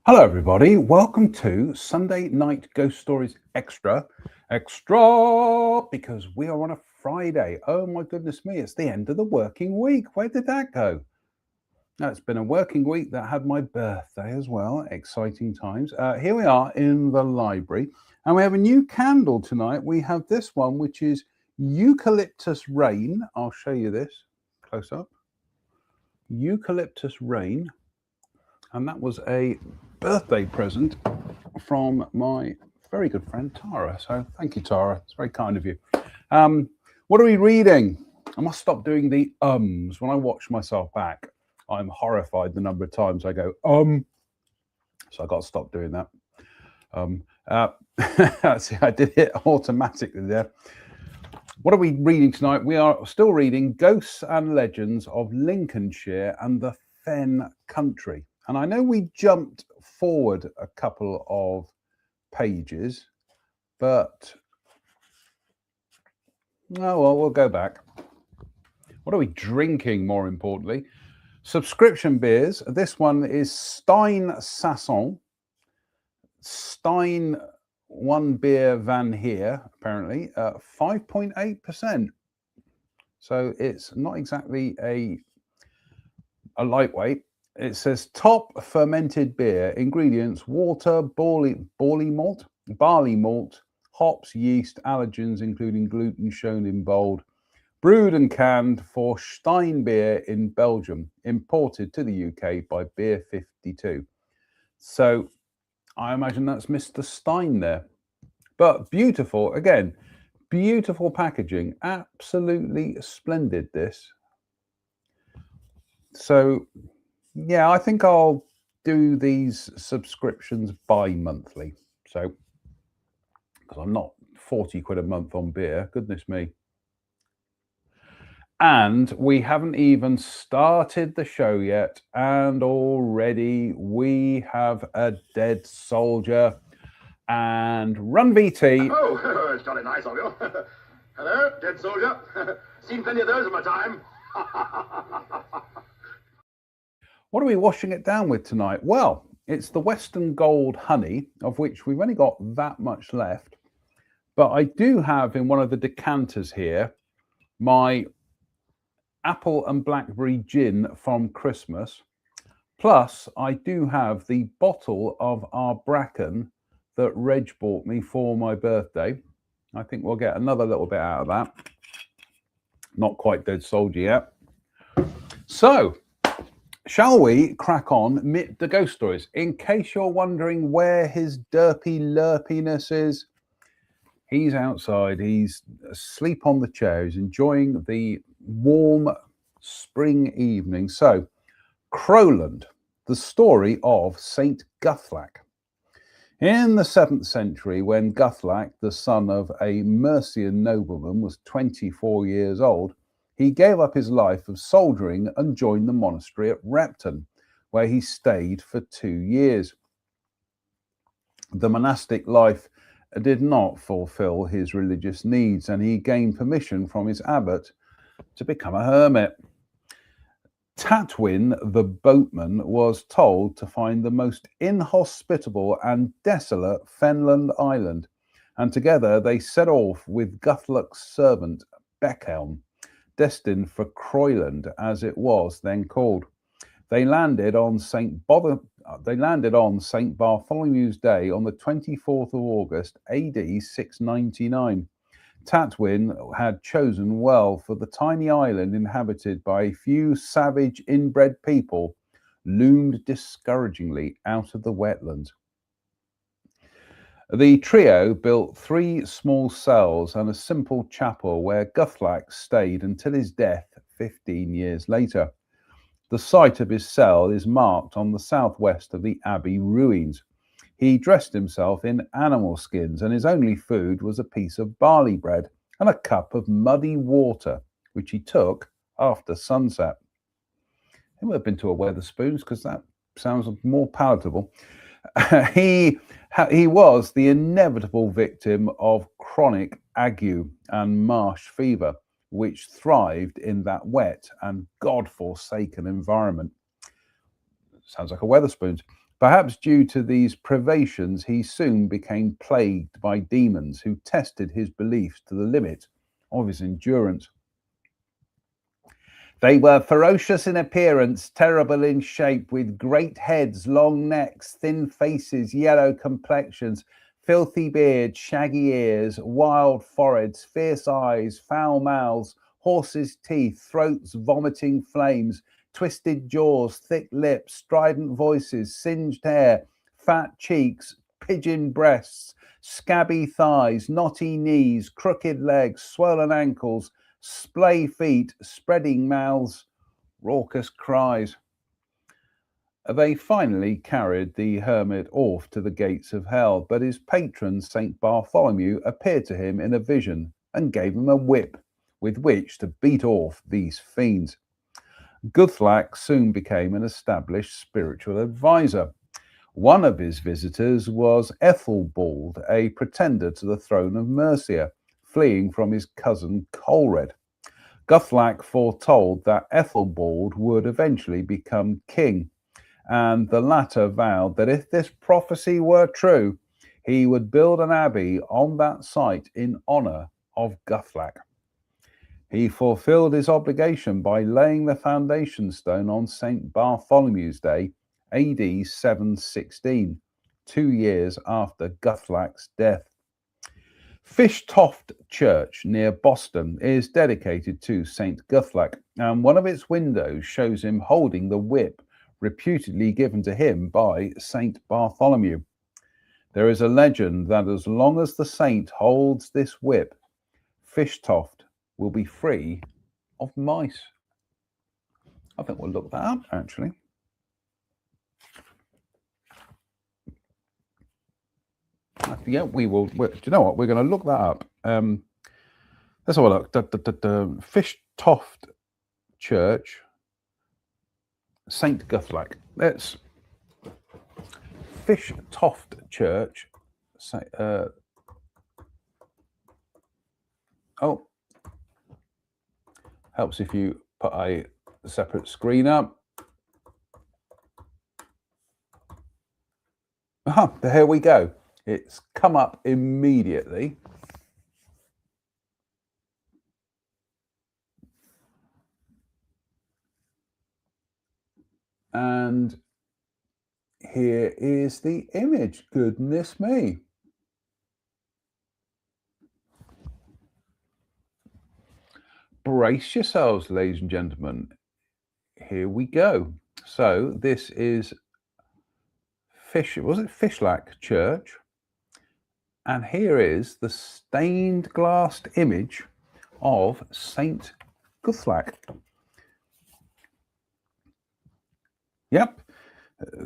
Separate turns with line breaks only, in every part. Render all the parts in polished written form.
Hello, everybody. Welcome to Sunday Night Ghost Stories Extra. Extra, because we are on a Friday. Oh, my goodness me. It's the end of the working week. Where did that go? Now, it's been a working week that had my birthday as well. Exciting times. Here we are in the library, and we have a new candle tonight. We have this one, which is Eucalyptus Rain. I'll show you this close up. Eucalyptus Rain. And that was a birthday present from my very good friend Tara. So thank you, Tara. It's very kind of you. What are we reading? I must stop doing the ums. When I watch myself back, I'm horrified the number of times I go, So I got to stop doing that. See, I did it automatically there. What are we reading tonight? We are still reading Ghosts and Legends of Lincolnshire and the Fen Country. And I know we jumped forward a couple of pages, but oh well, we'll go back. What are we drinking, more importantly? Subscription beers. This one is Stein Sasson. Stein One Beer Van Heer, apparently, 5.8%. So it's not exactly a lightweight. It says top fermented beer, ingredients, water, barley malt, hops, yeast, allergens, including gluten shown in bold, brewed and canned for Stein Beer in Belgium, imported to the UK by Beer 52. So I imagine that's Mr. Stein there. But beautiful, again, beautiful packaging, absolutely splendid this. So yeah, I think I'll do these subscriptions bi-monthly. So, because I'm not 40 quid a month on beer, goodness me. And we haven't even started the show yet, and already we have a dead soldier. And Run VT.
Oh, it's jolly nice of you. Hello, dead soldier. Seen plenty of those in my time.
What are we washing it down with tonight? Well, it's the Western Gold Honey, of which we've only got that much left. But I do have in one of the decanters here my apple and blackberry gin from Christmas. Plus, I do have the bottle of our Bracken that Reg bought me for my birthday. I think we'll get another little bit out of that. Not quite dead soldier yet. So, shall we crack on the ghost stories? In case you're wondering where his derpy lurpiness is, he's outside. He's asleep on the chair. He's enjoying the warm spring evening. So, Crowland, the story of Saint Guthlac. In the 7th century, when Guthlac, the son of a Mercian nobleman, was 24 years old, he gave up his life of soldiering and joined the monastery at Repton, where he stayed for 2 years. The monastic life did not fulfill his religious needs, and he gained permission from his abbot to become a hermit. Tatwin, the boatman, was told to find the most inhospitable and desolate Fenland Island, and together they set off with Guthlac's servant Beckhelm, destined for Croyland, as it was then called. They landed on St. Bartholomew's Day on the 24th of August, AD 699. Tatwin had chosen well, for the tiny island inhabited by a few savage inbred people loomed discouragingly out of the wetlands. The trio built 3 small cells and a simple chapel where Guthlac stayed until his death 15 years later. The site of his cell is marked on the southwest of the abbey ruins. He dressed himself in animal skins, and his only food was a piece of barley bread and a cup of muddy water, which he took after sunset. He would have been to a Wetherspoons, because that sounds more palatable. He was the inevitable victim of chronic ague and marsh fever, which thrived in that wet and God-forsaken environment. Sounds like a Wetherspoons. Perhaps due to these privations, he soon became plagued by demons who tested his beliefs to the limit of his endurance. They were ferocious in appearance, terrible in shape, with great heads, long necks, thin faces, yellow complexions, filthy beards, shaggy ears, wild foreheads, fierce eyes, foul mouths, horses' teeth, throats vomiting flames, twisted jaws, thick lips, strident voices, singed hair, fat cheeks, pigeon breasts, scabby thighs, knotty knees, crooked legs, swollen ankles, splay feet, spreading mouths, raucous cries. They finally carried the hermit off to the gates of hell, but his patron, St. Bartholomew, appeared to him in a vision and gave him a whip with which to beat off these fiends. Guthlac soon became an established spiritual advisor. One of his visitors was Ethelbald, a pretender to the throne of Mercia, fleeing from his cousin Colered. Guthlac foretold that Ethelbald would eventually become king, and the latter vowed that if this prophecy were true, he would build an abbey on that site in honor of Guthlac. He fulfilled his obligation by laying the foundation stone on St. Bartholomew's Day, AD 716, 2 years after Guthlac's death. Fishtoft Church near Boston is dedicated to St. Guthlac, and one of its windows shows him holding the whip reputedly given to him by St. Bartholomew. There is a legend that as long as the saint holds this whip, Fishtoft will be free of mice. I think we'll look that up, actually. Yeah, we will. Do you know what? We're going to look that up. Let's have a look. Fishtoft Church, St. Guthlac. Let's Fishtoft Church. Oh, helps if you put a separate screen up. Here we go. It's come up immediately. And here is the image. Goodness me. Brace yourselves, ladies and gentlemen. Here we go. So this is Fishlack Church. And here is the stained glass image of St. Guthlac. Yep.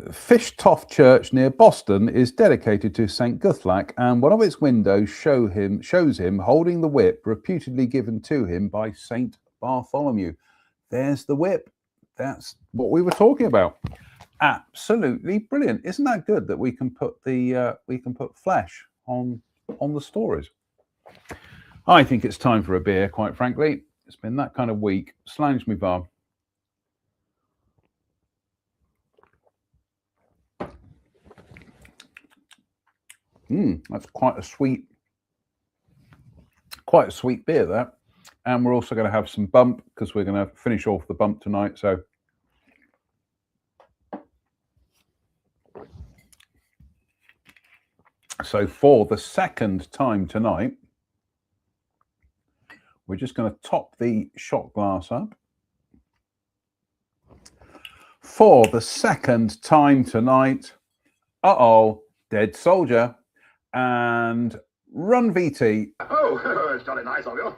Fishtoft Church near Boston is dedicated to St. Guthlac, and one of its windows shows him holding the whip reputedly given to him by St. Bartholomew. There's the whip. That's what we were talking about. Absolutely brilliant. Isn't that good that we can put flesh on the stories? I think it's time for a beer, quite frankly. It's been that kind of week. Slange me bar. That's quite a sweet beer, that. And we're also going to have some bump because we're going to finish off the bump tonight. So for the second time tonight, we're just going to top the shot glass up. For the second time tonight, Dead Soldier and Run VT.
Oh, it's jolly nice of you.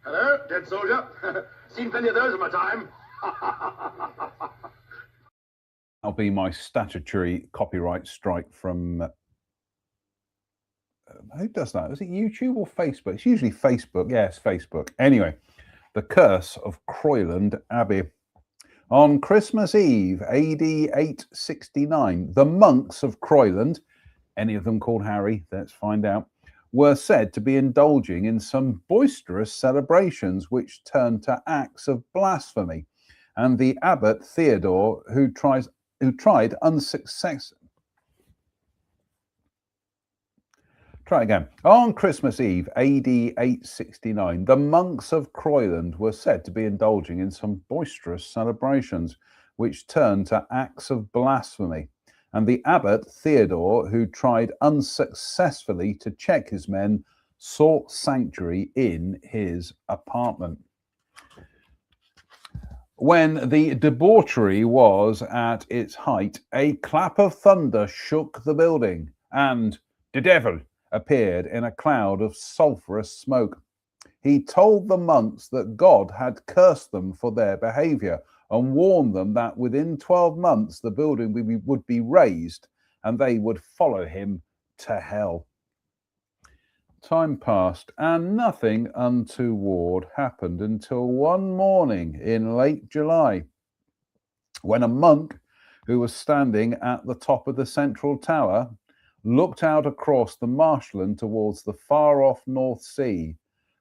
Hello, Dead Soldier. Seen plenty of those in my time.
That'll be my statutory copyright strike from... who does that? Is it YouTube or Facebook? It's usually Facebook. Yes, Facebook. Anyway, The Curse of Croyland Abbey. On Christmas Eve, AD 869, the monks of Croyland, any of them called Harry, let's find out, were said to be indulging in some boisterous celebrations which turned to acts of blasphemy. And the abbot Theodore, who tried unsuccessfully Try it again. On Christmas Eve, AD 869, the monks of Croyland were said to be indulging in some boisterous celebrations, which turned to acts of blasphemy. And the abbot Theodore, who tried unsuccessfully to check his men, sought sanctuary in his apartment. When the debauchery was at its height, a clap of thunder shook the building, and the devil appeared in a cloud of sulphurous smoke. He told the monks that God had cursed them for their behavior and warned them that within 12 months the building would be razed and they would follow him to hell. Time passed and nothing untoward happened until one morning in late July, when a monk who was standing at the top of the central tower looked out across the marshland towards the far-off North Sea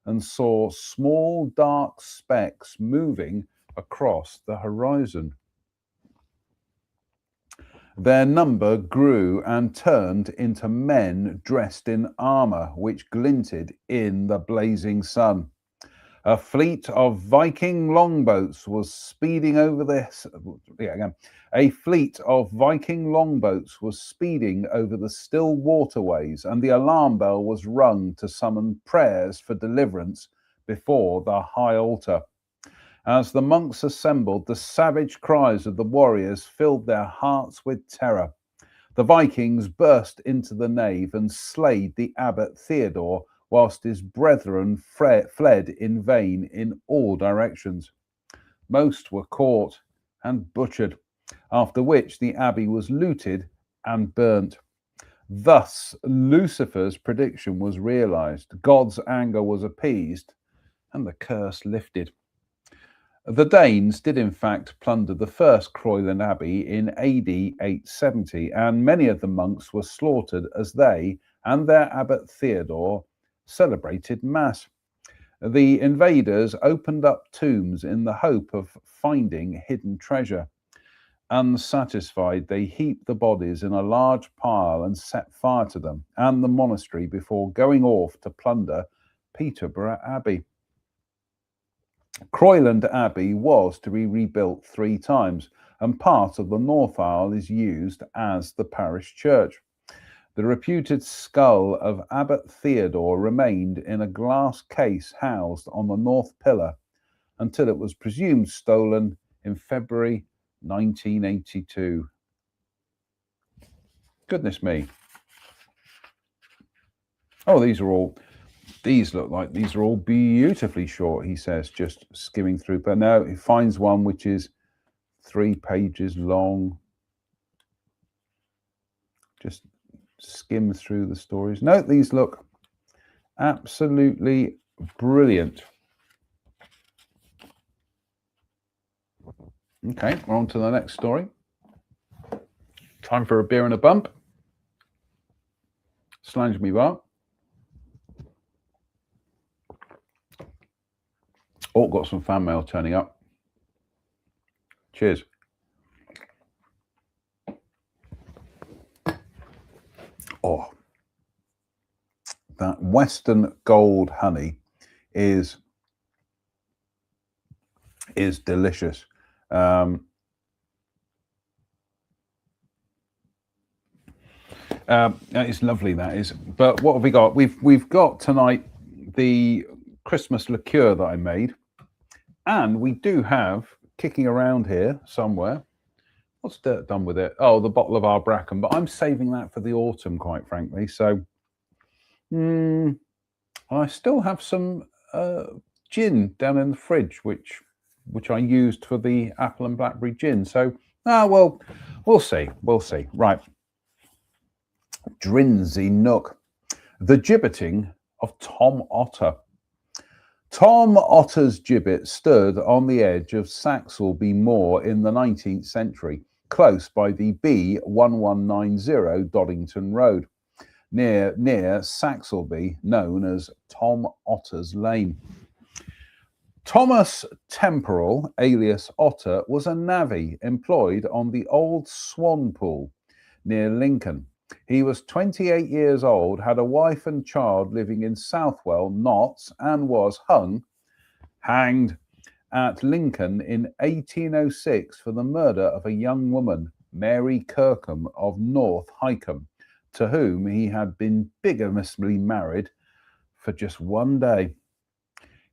and saw small dark specks moving across the horizon. Their number grew and turned into men dressed in armor, which glinted in the blazing sun. A fleet of Viking longboats was speeding over the still waterways, and the alarm bell was rung to summon prayers for deliverance before the high altar. As the monks assembled, the savage cries of the warriors filled their hearts with terror. The Vikings burst into the nave and slayed the abbot Theodore, whilst his brethren fled in vain in all directions. Most were caught and butchered, after which the abbey was looted and burnt. Thus, Lucifer's prediction was realized, God's anger was appeased, and the curse lifted. The Danes did in fact plunder the first Croyland Abbey in AD 870, and many of the monks were slaughtered as they and their abbot Theodore celebrated Mass. The invaders opened up tombs in the hope of finding hidden treasure. Unsatisfied, they heaped the bodies in a large pile and set fire to them and the monastery before going off to plunder Peterborough Abbey. Croyland Abbey was to be rebuilt 3 times, and part of the north aisle is used as the parish church. The reputed skull of Abbot Theodore remained in a glass case housed on the north pillar until it was presumed stolen in February 1982. Goodness me. Oh, these look like these are all beautifully short, he says, just skimming through. But now he finds one which is 3 pages long. Just skim through the stories. No, these look absolutely brilliant. Okay, we're on to the next story. Time for a beer and a bump. Slange me bar. Oh, got some fan mail turning up. Cheers. Oh, that Western Gold honey is delicious. It's lovely, that is. But what have we got? We've got tonight the Christmas liqueur that I made. And we do have, kicking around here somewhere, what's Dirt done with it? Oh, the bottle of Arbrackham, but I'm saving that for the autumn, quite frankly. So I still have some gin down in the fridge, which I used for the apple and blackberry gin. So, well, we'll see. We'll see. Right. Drinsey Nook. The gibbeting of Tom Otter. Tom Otter's gibbet stood on the edge of Saxelby Moor in the 19th century, close by the B1190 Doddington Road, near Saxelby, known as Tom Otter's Lane. Thomas Temporal, alias Otter, was a navvy employed on the old Swan Pool near Lincoln. He was 28 years old, had a wife and child living in Southwell, Notts, and was hanged at Lincoln in 1806 for the murder of a young woman, Mary Kirkham of North Hykeham, to whom he had been bigamously married for just one day.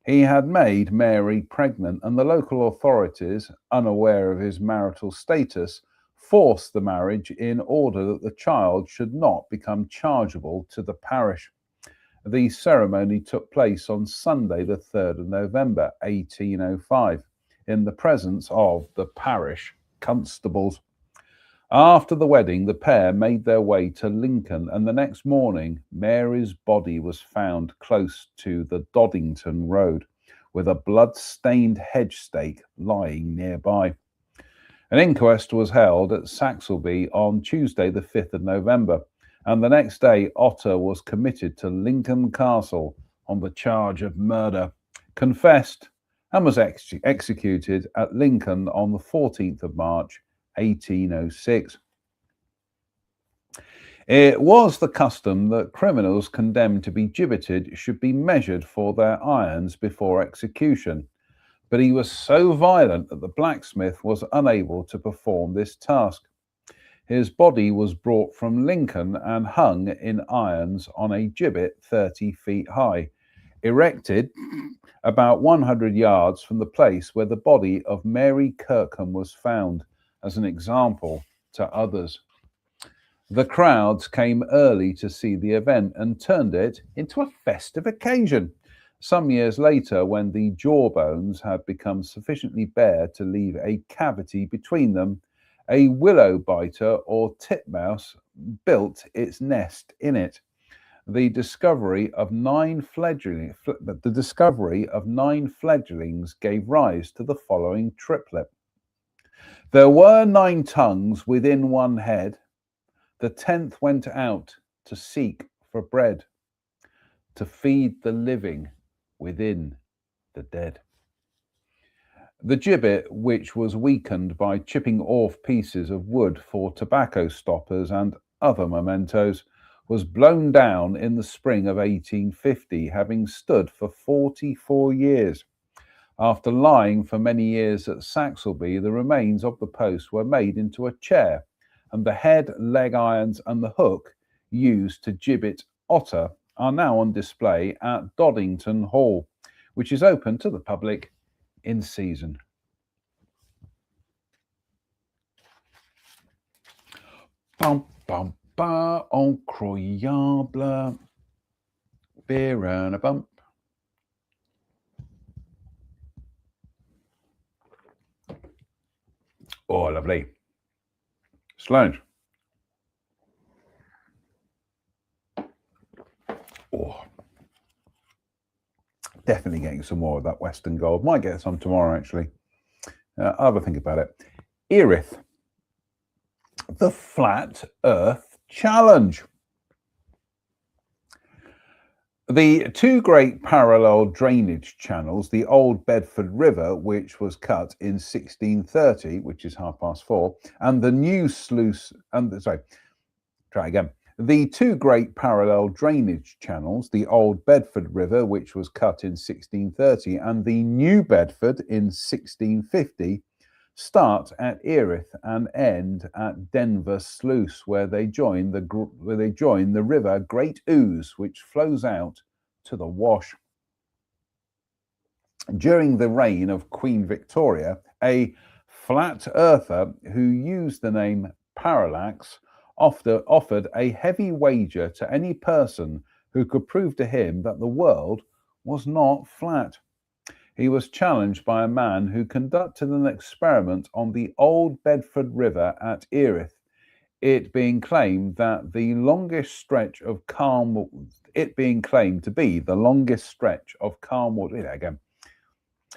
He had made Mary pregnant, and the local authorities, unaware of his marital status, forced the marriage in order that the child should not become chargeable to the parish. The ceremony took place on Sunday, the 3rd of November, 1805, in the presence of the parish constables. After the wedding, the pair made their way to Lincoln, and the next morning, Mary's body was found close to the Doddington Road, with a blood-stained hedge stake lying nearby. An inquest was held at Saxilby on Tuesday, the 5th of November, and the next day, Otter was committed to Lincoln Castle on the charge of murder, confessed, and was executed at Lincoln on the 14th of March, 1806. It was the custom that criminals condemned to be gibbeted should be measured for their irons before execution, but he was so violent that the blacksmith was unable to perform this task. His body was brought from Lincoln and hung in irons on a gibbet 30 feet high, erected about 100 yards from the place where the body of Mary Kirkham was found, as an example to others. The crowds came early to see the event and turned it into a festive occasion. Some years later, when the jawbones had become sufficiently bare to leave a cavity between them, a willow biter or titmouse built its nest in it. The discovery of nine fledglings gave rise to the following triplet. There were 9 tongues within one head. The 10th went out to seek for bread, to feed the living within the dead. The gibbet, which was weakened by chipping off pieces of wood for tobacco stoppers and other mementos, was blown down in the spring of 1850, having stood for 44 years. After lying for many years at Saxilby, the remains of the post were made into a chair, and the head, leg irons, and the hook used to gibbet Otter are now on display at Doddington Hall, which is open to the public in season. Bum, bum, ba, incroyable. Beer and a bump. Oh, lovely. Sloane. Oh. Definitely getting some more of that Western Gold. Might get some tomorrow, actually. I'll have a think about it. Erith. The Flat Earth Challenge. The 2 great parallel drainage channels, the Old Bedford River, which was cut in 1630, which is 4:30, and the new sluice, The 2 great parallel drainage channels, the Old Bedford River, which was cut in 1630, and the New Bedford in 1650, start at Erith and end at Denver Sluice, where they join the river Great Ouse, which flows out to the Wash. During the reign of Queen Victoria, a flat earther who used the name Parallax offered a heavy wager to any person who could prove to him that the world was not flat. He was challenged by a man who conducted an experiment on the Old Bedford River at Erith, it being claimed to be the longest stretch of calm water.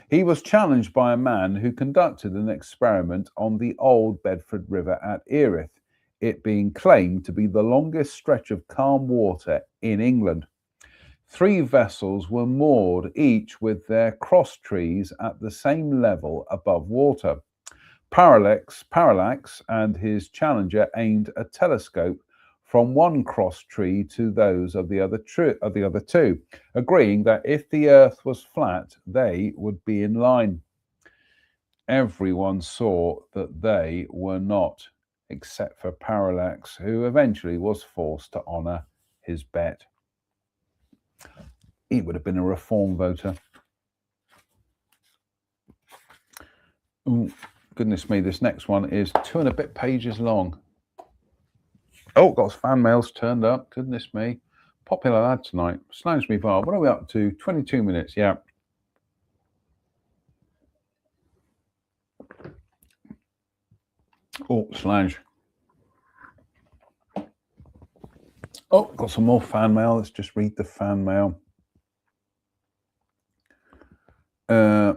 He was challenged by a man who conducted an experiment on the Old Bedford River at Erith, it being claimed to be the longest stretch of calm water in England. 3 vessels were moored, each with their cross trees at the same level above water. Parallax and his challenger aimed a telescope from one cross tree to those of the other two, agreeing that if the earth was flat, they would be in line. Everyone saw that they were not, except for Parallax, who eventually was forced to honour his bet. He would have been a reform voter. Ooh, goodness me, this next one is 2 and a bit pages long. Oh, got fan mails turned up. Goodness me. Popular lad tonight. Slange me bar. What are we up to? 22 minutes, yeah. Oh, Slange. Oh, got some more fan mail. Let's just read the fan mail. I'm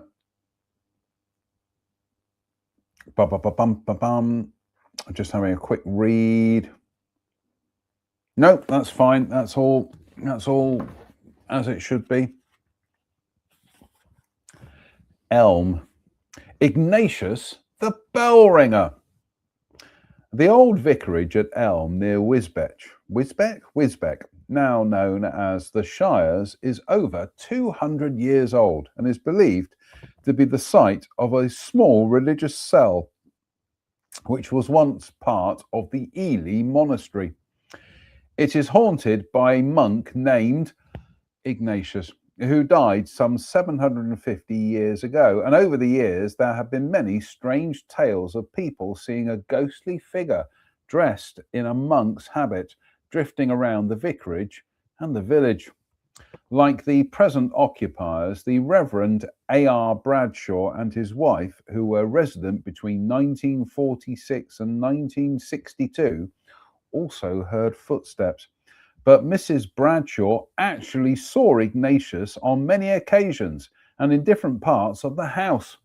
just having a quick read. No, that's fine. That's all as it should be. Elm. Ignatius the bell ringer. The old vicarage at Elm near Wisbeach, now known as the Shires, is over 200 years old and is believed to be the site of a small religious cell, which was once part of the Ely Monastery. It is haunted by a monk named Ignatius, who died some 750 years ago. And over the years, there have been many strange tales of people seeing a ghostly figure dressed in a monk's habit drifting around the vicarage and the village. Like the present occupiers, the Reverend A.R. Bradshaw and his wife, who were resident between 1946 and 1962, also heard footsteps. But Mrs. Bradshaw actually saw Ignatius on many occasions and in different parts of the house.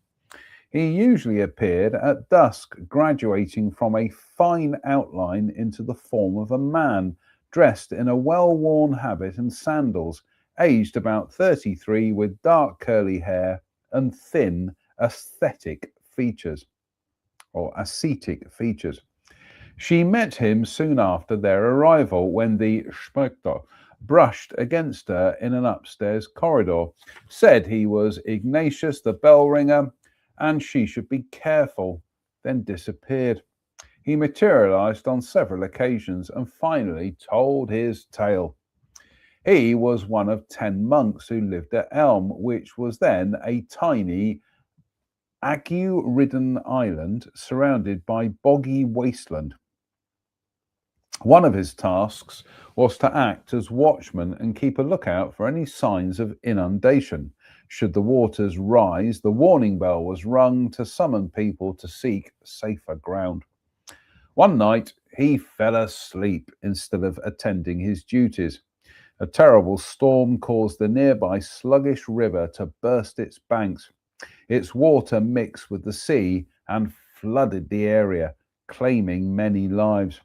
He usually appeared at dusk, graduating from a fine outline into the form of a man, dressed in a well-worn habit and sandals, aged about 33, with dark curly hair and thin ascetic features. She met him soon after their arrival, when the Spectre brushed against her in an upstairs corridor, said he was Ignatius the bell ringer and she should be careful, then disappeared. He materialized on several occasions and finally told his tale. He was one of 10 monks who lived at Elm, which was then a tiny ague-ridden island surrounded by boggy wasteland. One of his tasks was to act as watchman and keep a lookout for any signs of inundation. Should the waters rise, the warning bell was rung to summon people to seek safer ground. One night, he fell asleep instead of attending his duties. A terrible storm caused the nearby sluggish river to burst its banks. Its water mixed with the sea and flooded the area, claiming many lives.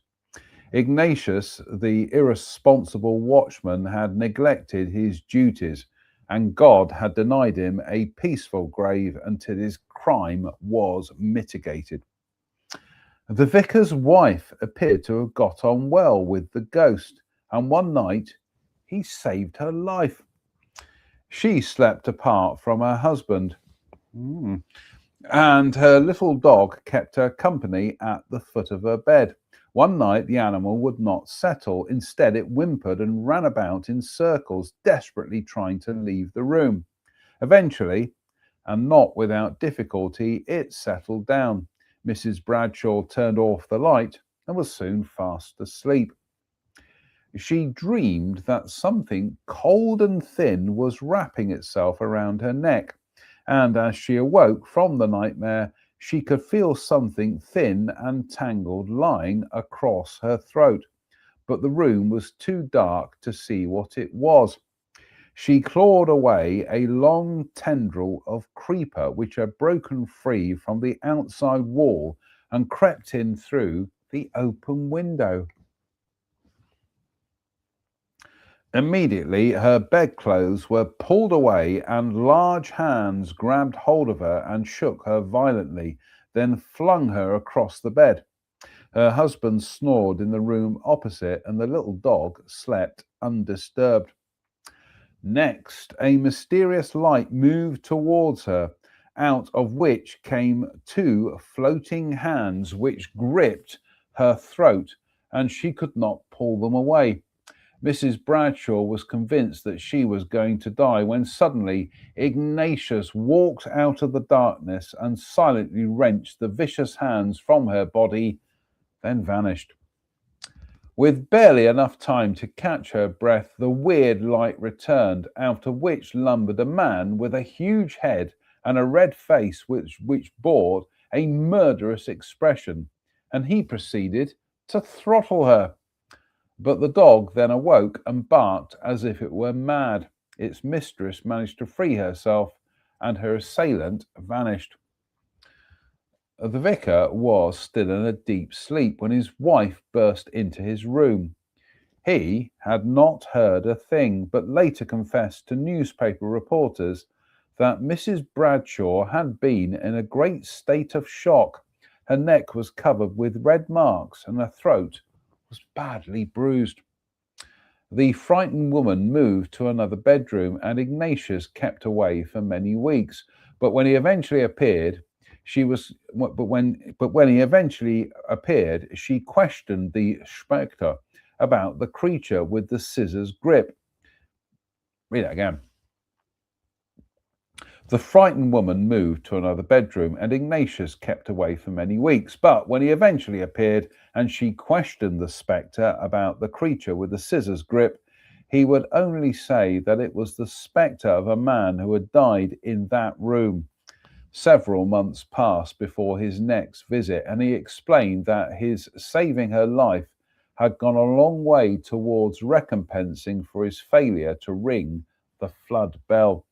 Ignatius, the irresponsible watchman, had neglected his duties, and God had denied him a peaceful grave until his crime was mitigated. The vicar's wife appeared to have got on well with the ghost, and one night he saved her life. She slept apart from her husband, and her little dog kept her company at the foot of her bed. One night, the animal would not settle. Instead, it whimpered and ran about in circles, desperately trying to leave the room. Eventually, and not without difficulty, it settled down. Mrs. Bradshaw turned off the light and was soon fast asleep. She dreamed that something cold and thin was wrapping itself around her neck, and as she awoke from the nightmare, she could feel something thin and tangled lying across her throat, but the room was too dark to see what it was. She clawed away a long tendril of creeper which had broken free from the outside wall and crept in through the open window. Immediately, her bedclothes were pulled away and large hands grabbed hold of her and shook her violently, then flung her across the bed. Her husband snored in the room opposite, and the little dog slept undisturbed. Next, a mysterious light moved towards her, out of which came two floating hands which gripped her throat, and she could not pull them away. Mrs. Bradshaw was convinced that she was going to die when suddenly Ignatius walked out of the darkness and silently wrenched the vicious hands from her body, then vanished. With barely enough time to catch her breath, the weird light returned, out of which lumbered a man with a huge head and a red face which bore a murderous expression, and he proceeded to throttle her. But the dog then awoke and barked as if it were mad. Its mistress managed to free herself, and her assailant vanished. The vicar was still in a deep sleep when his wife burst into his room. He had not heard a thing, but later confessed to newspaper reporters that Mrs. Bradshaw had been in a great state of shock. Her neck was covered with red marks, and her throat was badly bruised. The frightened woman moved to another bedroom, and Ignatius kept away for many weeks. But when he eventually appeared, she questioned the spectre about the creature with the scissors grip. Read it again. The frightened woman moved to another bedroom, and Ignatius kept away for many weeks. But when he eventually appeared and she questioned the spectre about the creature with the scissors grip, he would only say that it was the spectre of a man who had died in that room. Several months passed before his next visit, and he explained that his saving her life had gone a long way towards recompensing for his failure to ring the flood bell.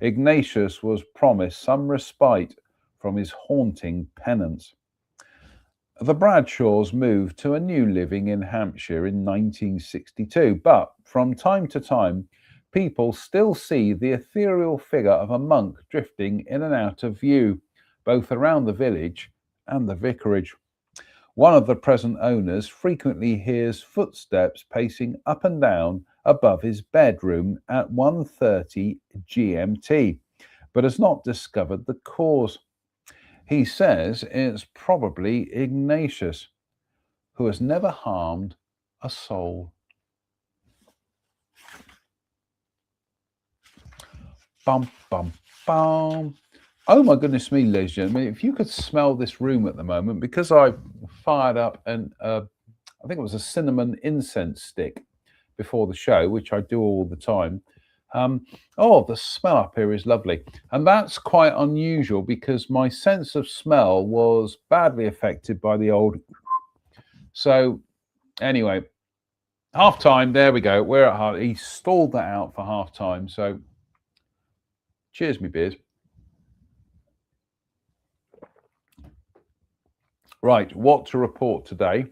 Ignatius was promised some respite from his haunting penance. The Bradshaws moved to a new living in Hampshire in 1962, but from time to time, people still see the ethereal figure of a monk drifting in and out of view, both around the village and the vicarage. One of the present owners frequently hears footsteps pacing up and down above his bedroom at 1:30 GMT, but has not discovered the cause. He says it's probably Ignatius, who has never harmed a soul. Bum, bum, bum. Oh my goodness me, ladies and gentlemen, if you could smell this room at the moment, because I fired up I think it was a cinnamon incense stick before the show, which I do all the time. The smell up here is lovely. And that's quite unusual because my sense of smell was badly affected by the old. So anyway, half time, there we go. We're at half. He stalled that out for half time. So cheers, me beers. Right, what to report today?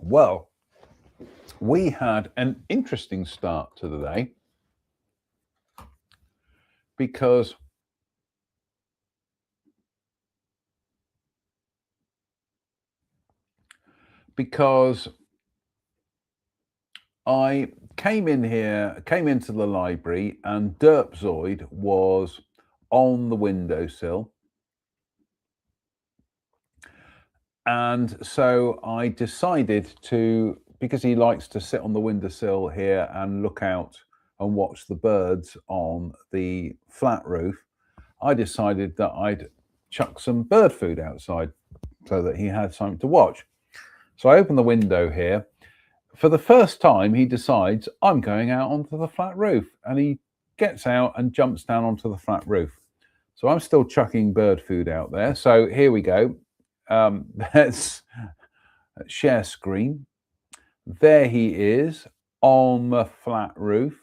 Well, we had an interesting start to the day because I came into the library, and Derpzoid was on the windowsill. And so I decided to, because he likes to sit on the windowsill here and look out and watch the birds on the flat roof, I decided that I'd chuck some bird food outside so that he had something to watch. So I open the window here. For the first time, he decides I'm going out onto the flat roof, and he gets out and jumps down onto the flat roof. So I'm still chucking bird food out there. So here we go. Let's share screen. There he is on the flat roof.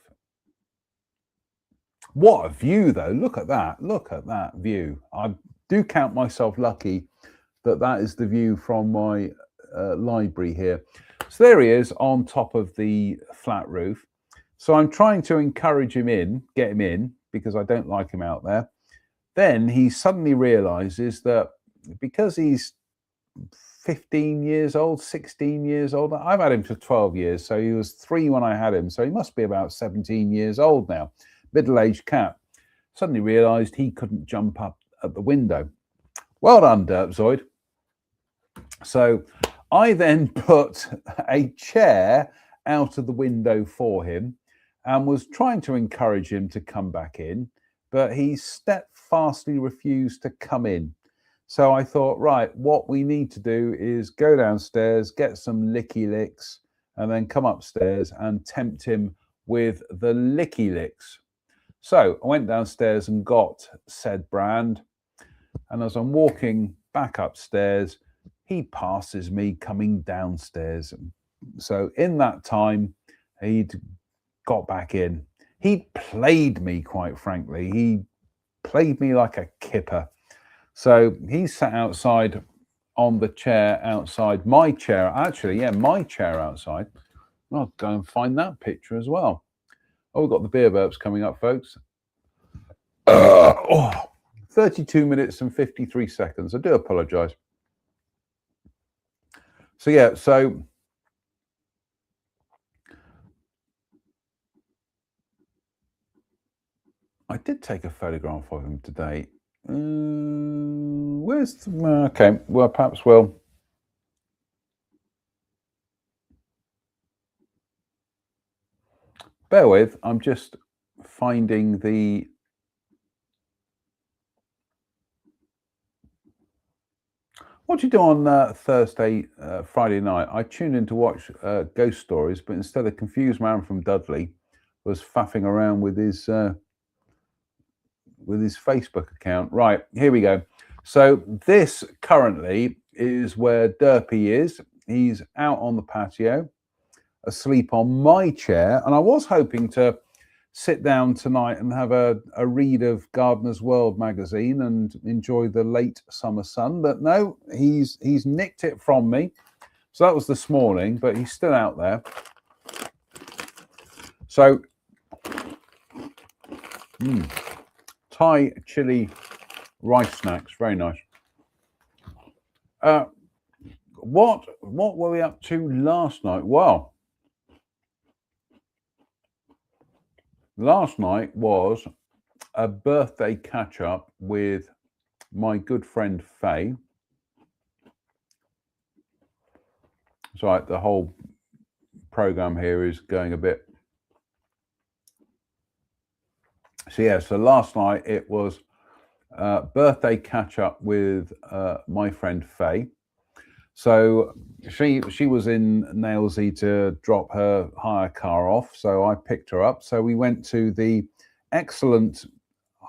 What a view, though. Look at that. Look at that view. I do count myself lucky that that is the view from my library here. So there he is on top of the flat roof. So I'm trying to encourage him in, get him in, because I don't like him out there. Then he suddenly realizes that because he's 15 years old, 16 years old. I've had him for 12 years. So he was 3 when I had him. So he must be about 17 years old now, middle-aged cat. Suddenly realized he couldn't jump up at the window. Well done, Derpzoid. So I then put a chair out of the window for him and was trying to encourage him to come back in, but he steadfastly refused to come in. So I thought, right, what we need to do is go downstairs, get some licky licks, and then come upstairs and tempt him with the licky licks. So I went downstairs and got said brand. And as I'm walking back upstairs, he passes me coming downstairs. So in that time, he'd got back in. He played me, quite frankly. He played me like a kipper. So he sat outside on the chair outside my chair. Actually, yeah, my chair outside. I'll go and find that picture as well. Oh, we've got the beer burps coming up, folks. 32 minutes and 53 seconds. I do apologize. So, yeah, so I did take a photograph of him today. Where's the, okay, well, perhaps we'll. Bear with, I'm just finding the. What do you do on Thursday, Friday night? I tuned in to watch Ghost Stories, but instead a confused man from Dudley was faffing around with his Facebook account. Right, here we go. So this currently is where Derpy is. He's out on the patio, asleep on my chair, and I was hoping to sit down tonight and have a read of Gardener's World magazine and enjoy the late summer sun, but no, he's nicked it from me. So that was this morning, but he's still out there. So Thai chili rice snacks, very nice. What were we up to last night? Well, last night was a birthday catch-up with my good friend Faye. It's all right, the whole program here is going a bit. So yeah, so last night it was birthday catch-up with my friend Faye. So she was in Nailsea to drop her hire car off, so I picked her up. So we went to the excellent,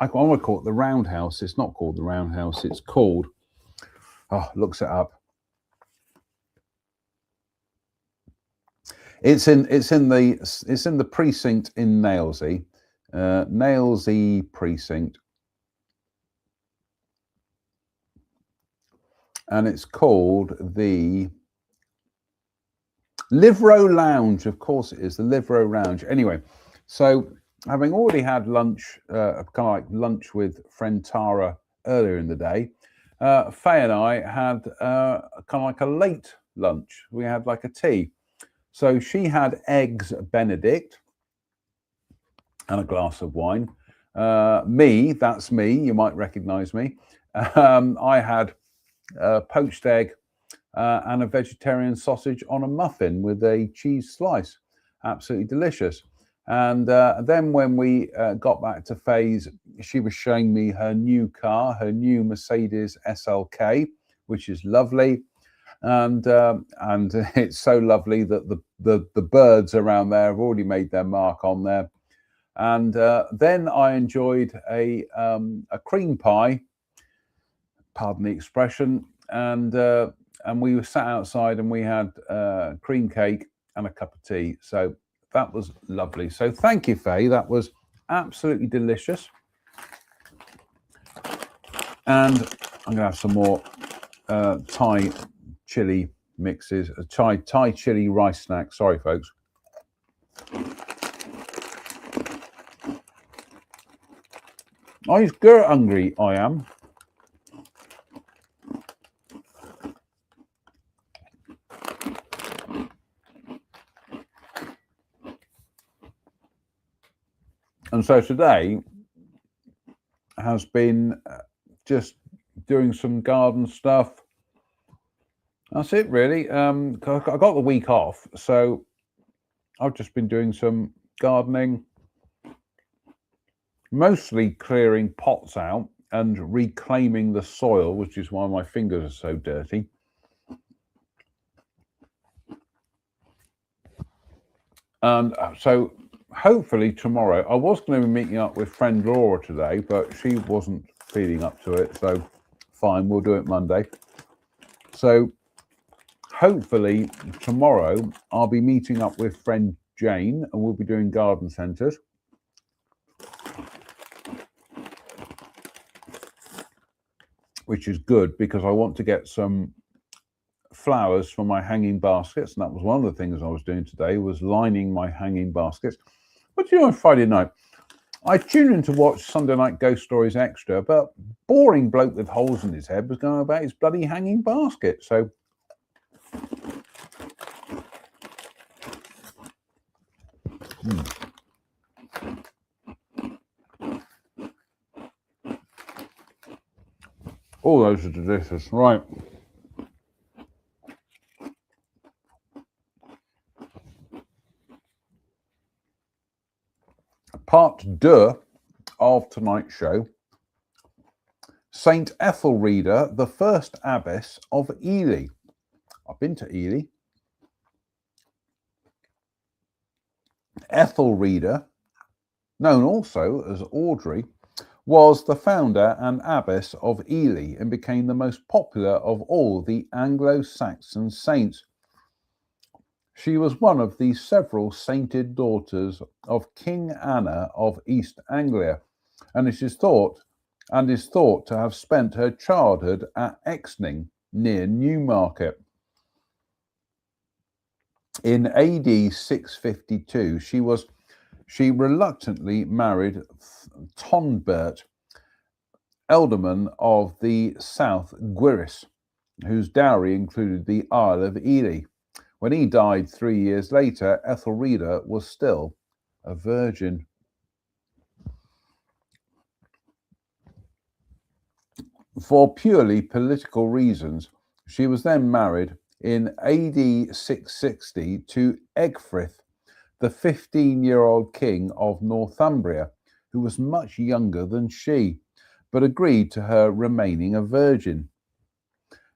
I want to call it the Roundhouse. It's not called the Roundhouse. It's called, looks it up. It's in the precinct in Nailsea, Nailsea precinct. And it's called the Livro Lounge. Of course it is, the Livro Lounge. Anyway, so having already had lunch, kind of like lunch with friend Tara earlier in the day, Faye and I had kind of like a late lunch. We had like a tea. So she had eggs Benedict and a glass of wine. Me, that's me, you might recognize me. I had poached egg and a vegetarian sausage on a muffin with a cheese slice. Absolutely delicious. And then when we got back to Faye's, she was showing me her new car, her new Mercedes SLK, which is lovely. And it's so lovely that the birds around there have already made their mark on there. And then I enjoyed a cream pie, pardon the expression, and we were sat outside and we had cream cake and a cup of tea. So that was lovely. So thank you, Faye. That was absolutely delicious. And I'm going to have some more Thai chili mixes, Thai chili rice snack. Sorry, folks. I was hungry, I am. And so today has been just doing some garden stuff. That's it, really. I got the week off, so I've just been doing some gardening, mostly clearing pots out and reclaiming the soil, which is why my fingers are so dirty. And so hopefully tomorrow, I was going to be meeting up with friend Laura today, but she wasn't feeling up to it. So fine, we'll do it Monday. So hopefully tomorrow I'll be meeting up with friend Jane and we'll be doing garden centres. Which is good because I want to get some flowers for my hanging baskets, and that was one of the things I was doing today, was lining my hanging baskets. What do you do on Friday night? I tuned in to watch Sunday Night Ghost Stories Extra, but boring bloke with holes in his head was going about his bloody hanging basket. So all those are delicious, right? Part 2 of tonight's show. Saint Ethelreda, the first abbess of Ely. I've been to Ely. Ethelreda, known also as Audrey, was the founder and abbess of Ely and became the most popular of all the Anglo-Saxon saints. She was one of the several sainted daughters of King Anna of East Anglia, and is thought to have spent her childhood at Exning near Newmarket. In AD 652, she reluctantly married Tonbert, ealdorman of the South Gwiris, whose dowry included the Isle of Ely. When he died 3 years later, Ethelreda was still a virgin. For purely political reasons, she was then married in AD 660 to Egfrith, the 15-year-old king of Northumbria, who was much younger than she, but agreed to her remaining a virgin.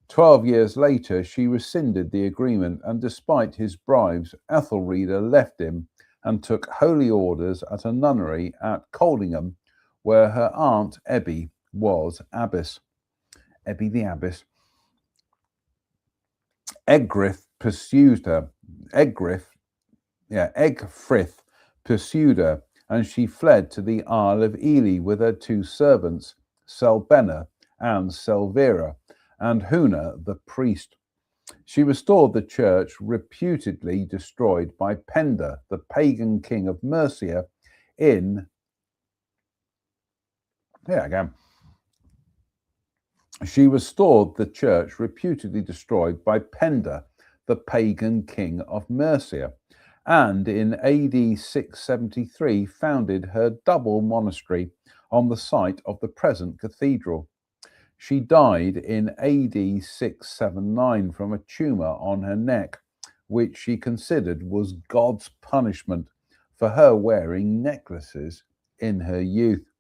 12 years later, she rescinded the agreement, and despite his bribes, Ethelreda left him and took holy orders at a nunnery at Coldingham, where her aunt Ebbe was abbess. Ebbe the abbess. Egfrith pursued her, and she fled to the Isle of Ely with her 2 servants, Selbenna and Selvera, and Huna the priest. She restored the church reputedly destroyed by Penda, the pagan king of Mercia, She restored the church reputedly destroyed by Penda, the pagan king of Mercia, and in AD 673 founded her double monastery on the site of the present cathedral. She died in AD 679 from a tumour on her neck, which she considered was God's punishment for her wearing necklaces in her youth.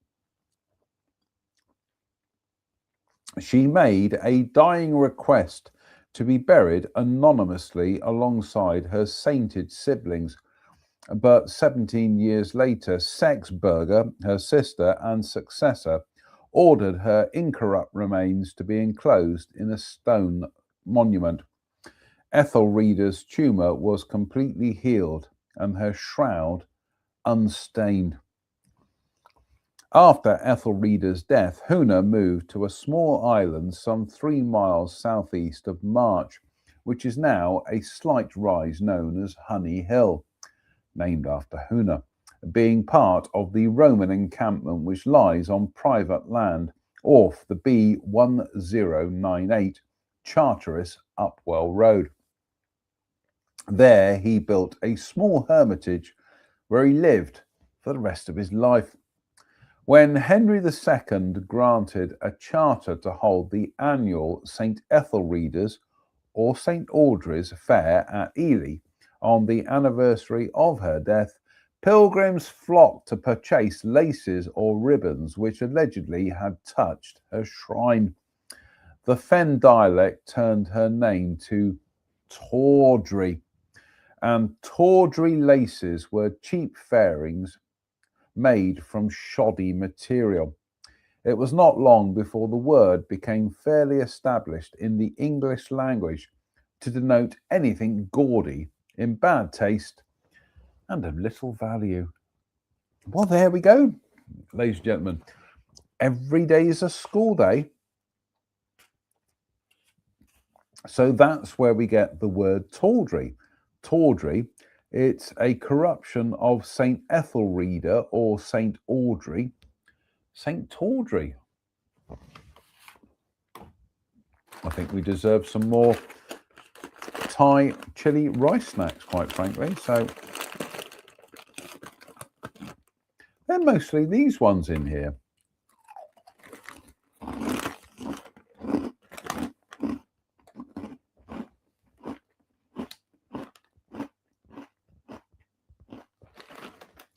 She made a dying request to be buried anonymously alongside her sainted siblings, but 17 years later, Sexburger, her sister and successor, ordered her incorrupt remains to be enclosed in a stone monument. Ethelreda's tumour was completely healed and her shroud unstained. After Ethelreda's death, Huna moved to a small island some 3 miles southeast of March, which is now a slight rise known as Honey Hill, named after Huna, being part of the Roman encampment which lies on private land off the B1098 Charteris Upwell Road. There he built a small hermitage where he lived for the rest of his life. When Henry II granted a charter to hold the annual St. Ethelreda's or St. Audrey's Fair at Ely on the anniversary of her death, pilgrims flocked to purchase laces or ribbons which allegedly had touched her shrine. The Fen dialect turned her name to tawdry, and tawdry laces were cheap fairings made from shoddy material. It was not long before the word became fairly established in the English language to denote anything gaudy, in bad taste, and of little value. Well, there we go, ladies and gentlemen. Every day is a school day. So that's where we get the word tawdry. Tawdry, it's a corruption of St. Ethelreda or St. Audrey. St. Tawdry. I think we deserve some more Thai chili rice snacks, quite frankly. So they're mostly these ones in here.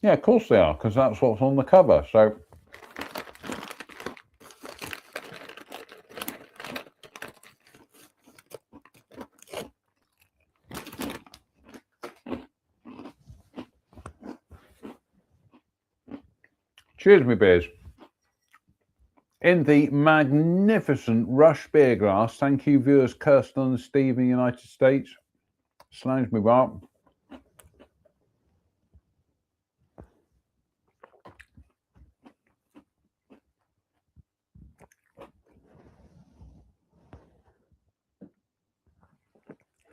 Yeah, of course they are, because that's what's on the cover. So cheers, me beers. In the magnificent Rush beer glass, thank you, viewers Kirsten and Steve in the United States. Slange me bar.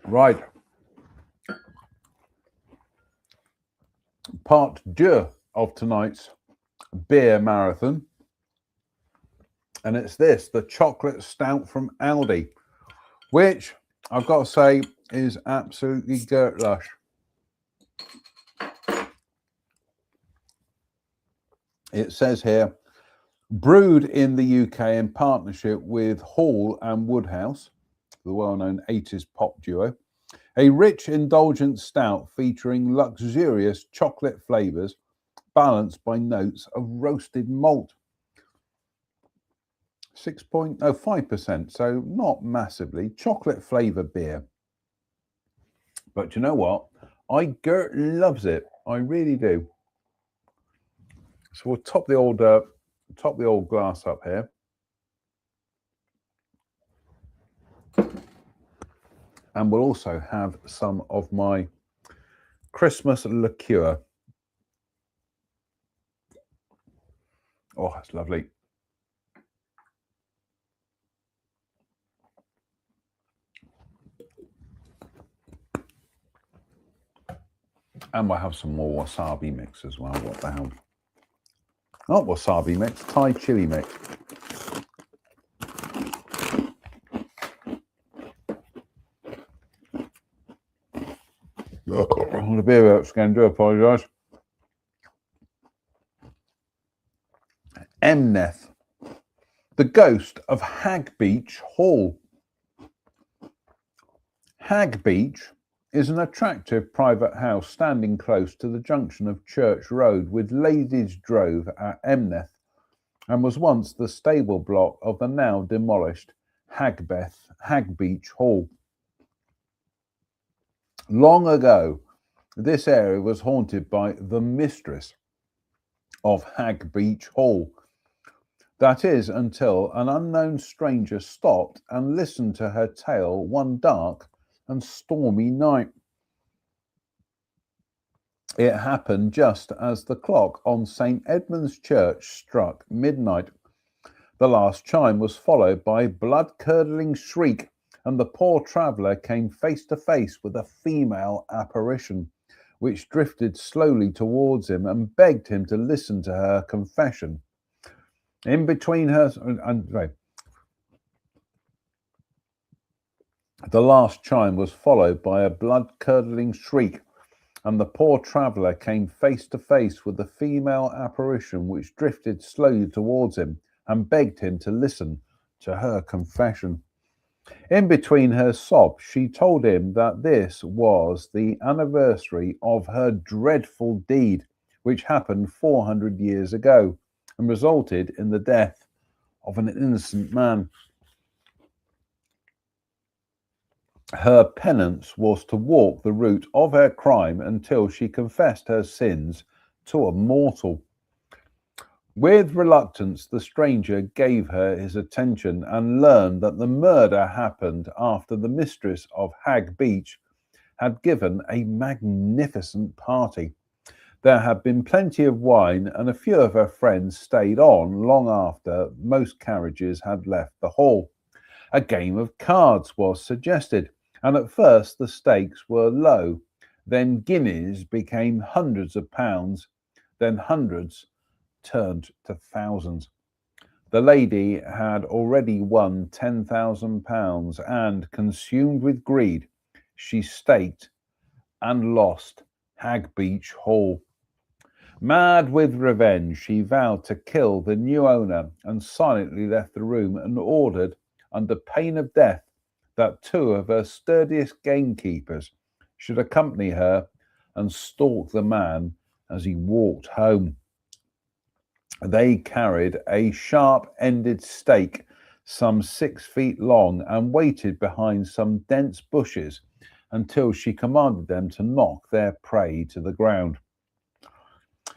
Right. Part 2 of tonight's beer marathon. And it's this, the chocolate stout from Aldi, which I've got to say is absolutely dirt lush. It says here, brewed in the UK in partnership with Hall and Woodhouse, the well-known 80s pop duo, a rich, indulgent stout featuring luxurious chocolate flavours balanced by notes of roasted malt. 5%, so not massively. Chocolate flavoured beer. But you know what? Gert loves it. I really do. So we'll top the old glass up here. And we'll also have some of my Christmas liqueur. Oh, that's lovely. And we'll have some more wasabi mix as well. What the hell? Not wasabi mix, Thai chili mix. The beer works again, do apologise. Emneth, the ghost of Hag Beach Hall. Hag Beach is an attractive private house standing close to the junction of Church Road with Ladies Drove at Emneth, and was once the stable block of the now demolished Hag Beach Hall. Long ago, this area was haunted by the mistress of Hag Beach Hall. That is, until an unknown stranger stopped and listened to her tale one dark and stormy night. It happened just as the clock on St. Edmund's Church struck midnight. The last chime was followed by a blood-curdling shriek, and the poor traveller came face to face with a female apparition, which drifted slowly towards him and begged him to listen to her confession. In between her... The last chime was followed by a blood-curdling shriek, and the poor traveller came face to face with the female apparition which drifted slowly towards him and begged him to listen to her confession. In between her sobs, she told him that this was the anniversary of her dreadful deed, which happened 400 years ago and resulted in the death of an innocent man. Her penance was to walk the route of her crime until she confessed her sins to a mortal. With reluctance, the stranger gave her his attention and learned that the murder happened after the mistress of Hag Beach had given a magnificent party. There had been plenty of wine, and a few of her friends stayed on long after most carriages had left the hall. A game of cards was suggested, and at first the stakes were low. Then guineas became hundreds of pounds, then hundreds turned to thousands. The lady had already won £10,000, and, consumed with greed, she staked and lost Hag Beach Hall. Mad with revenge, she vowed to kill the new owner and silently left the room and ordered, under pain of death, that two of her sturdiest gamekeepers should accompany her and stalk the man as he walked home. They carried a sharp-ended stake some 6 feet long and waited behind some dense bushes until she commanded them to knock their prey to the ground.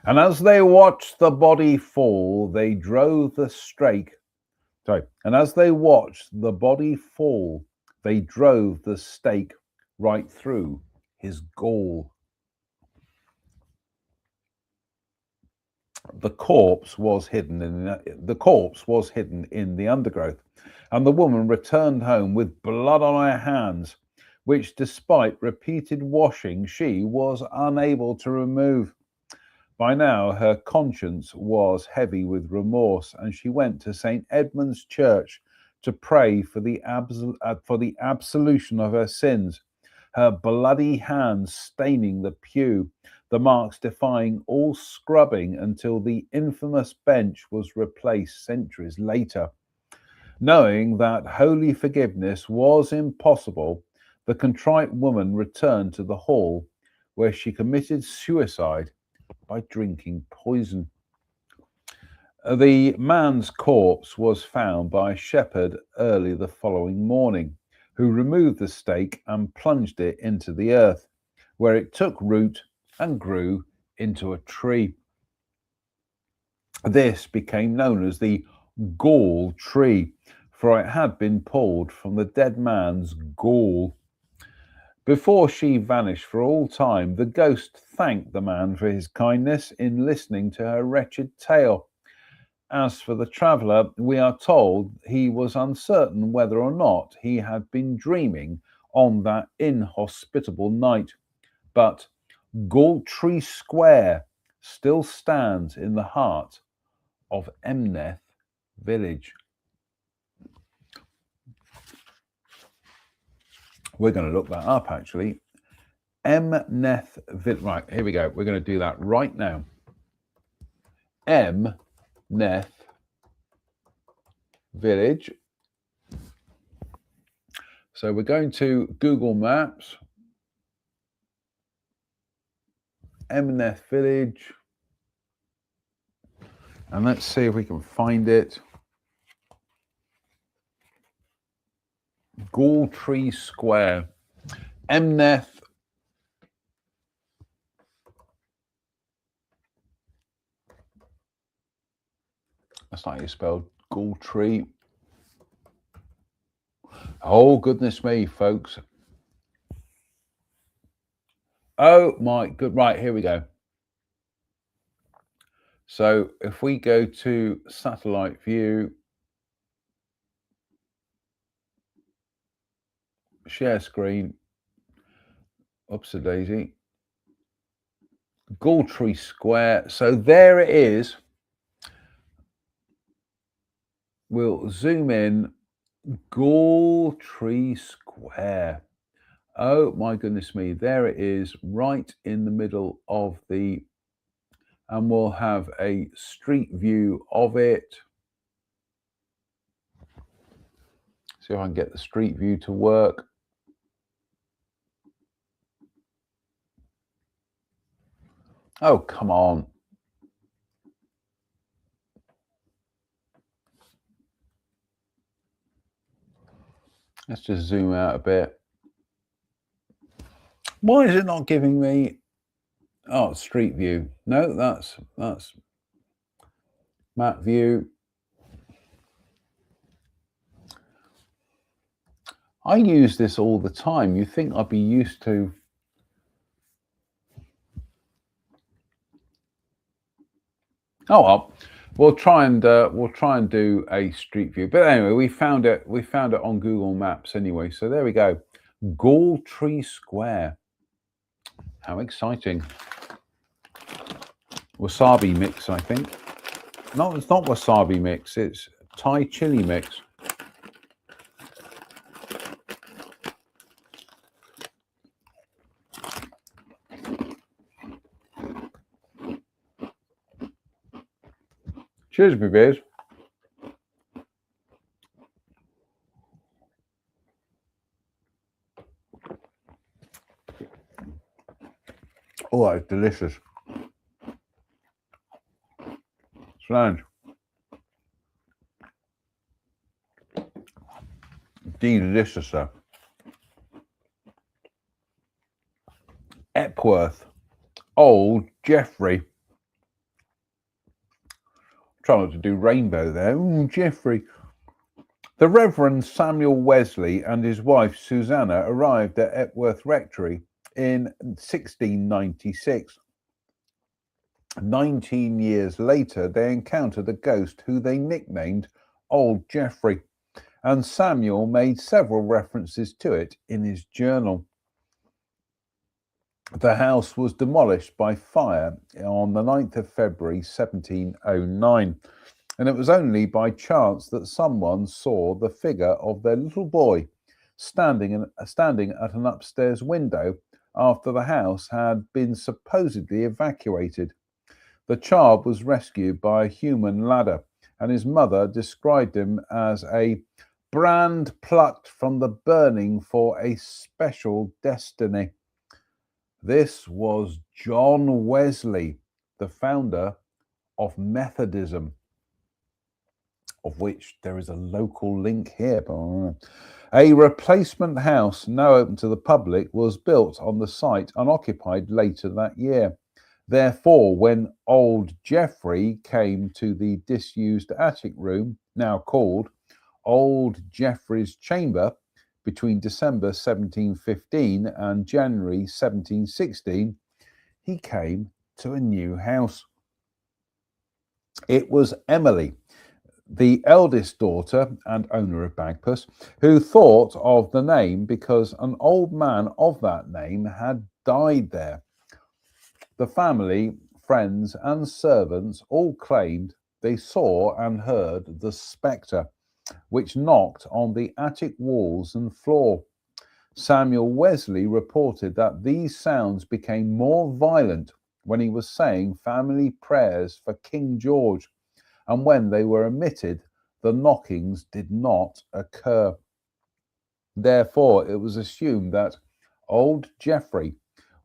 And as they watched the body fall, they drove the stake. And as they watched the body fall, they drove the stake right through his gall. The corpse was hidden in the undergrowth, and the woman returned home with blood on her hands, which, despite repeated washing, she was unable to remove. By now, her conscience was heavy with remorse, and she went to St. Edmund's Church to pray for the absolution of her sins, her bloody hands staining the pew, the marks defying all scrubbing until the infamous bench was replaced centuries later. Knowing that holy forgiveness was impossible, the contrite woman returned to the hall, where she committed suicide by drinking poison. The man's corpse was found by a shepherd early the following morning, who removed the stake and plunged it into the earth, where it took root and grew into a tree. This became known as the gall tree, for it had been pulled from the dead man's gall. Before she vanished for all time, the ghost thanked the man for his kindness in listening to her wretched tale. As for the traveller, we are told he was uncertain whether or not he had been dreaming on that inhospitable night, but Galtree Square still stands in the heart of Emneth village. We're going to look that up, actually. Emneth village. Right, here we go. We're going to do that right now. Emneth village. So we're going to Google Maps. Emneth village. And let's see if we can find it. Galtree Square. Emneth. That's not how you spelled Galtree. Oh, goodness me, folks. Oh, my good. Right, here we go. So if we go to satellite view, share screen, oops a daisy, Galtree Square. So there it is. We'll zoom in. Galtree Square. Oh my goodness me, there it is, right in the middle of the, and we'll have a street view of it. See if I can get the street view to work. Oh, come on. Let's just zoom out a bit. Why is it not giving me, oh, street view? No, that's map view. I use this all the time. You think I'd be used to. Oh well, we'll try and do a street view. But anyway, we found it on Google Maps anyway. So there we go. Galtree Square. How exciting. Wasabi mix, I think. No, it's not wasabi mix, it's Thai chili mix. Cheers, my beers. Oh, that's delicious. Slange. Delicious, sir. Epworth. Old Jeffrey. Try not to do rainbow there. Ooh, Jeffrey. The Reverend Samuel Wesley and his wife Susanna arrived at Epworth Rectory in 1696. 19 years later, they encountered a ghost who they nicknamed Old Jeffrey, and Samuel made several references to it in his journal. The house was demolished by fire on the 9th of February 1709, and it was only by chance that someone saw the figure of their little boy standing at an upstairs window after the house had been supposedly evacuated. The child was rescued by a human ladder, and his mother described him as a brand plucked from the burning for a special destiny. This was John Wesley, the founder of Methodism, of which there is a local link here. A replacement house, now open to the public, was built on the site unoccupied later that year. Therefore, when Old Jeffrey came to the disused attic room, now called Old Jeffrey's Chamber, between December 1715 and January 1716, he came to a new house. It was Emily, the eldest daughter and owner of Bagpuss, who thought of the name because an old man of that name had died there. The family, friends, and servants all claimed they saw and heard the spectre, which knocked on the attic walls and floor. Samuel Wesley reported that these sounds became more violent when he was saying family prayers for King George, and when they were omitted, the knockings did not occur. Therefore, it was assumed that Old Jeffrey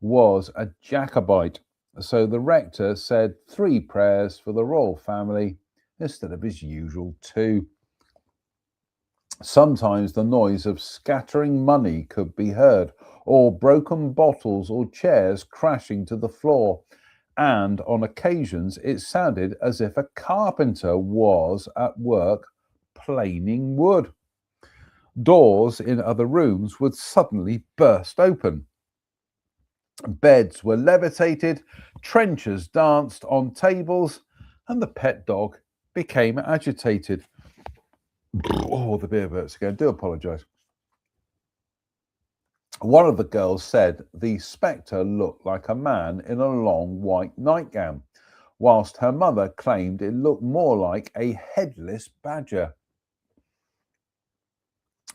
was a Jacobite, so the rector said 3 prayers for the royal family instead of his usual 2. Sometimes the noise of scattering money could be heard, or broken bottles or chairs crashing to the floor, and on occasions it sounded as if a carpenter was at work planing wood. Doors in other rooms would suddenly burst open. Beds were levitated, trenchers danced on tables, and the pet dog became agitated. Oh, the beer burps again. Do apologise. One of the girls said the spectre looked like a man in a long white nightgown, whilst her mother claimed it looked more like a headless badger.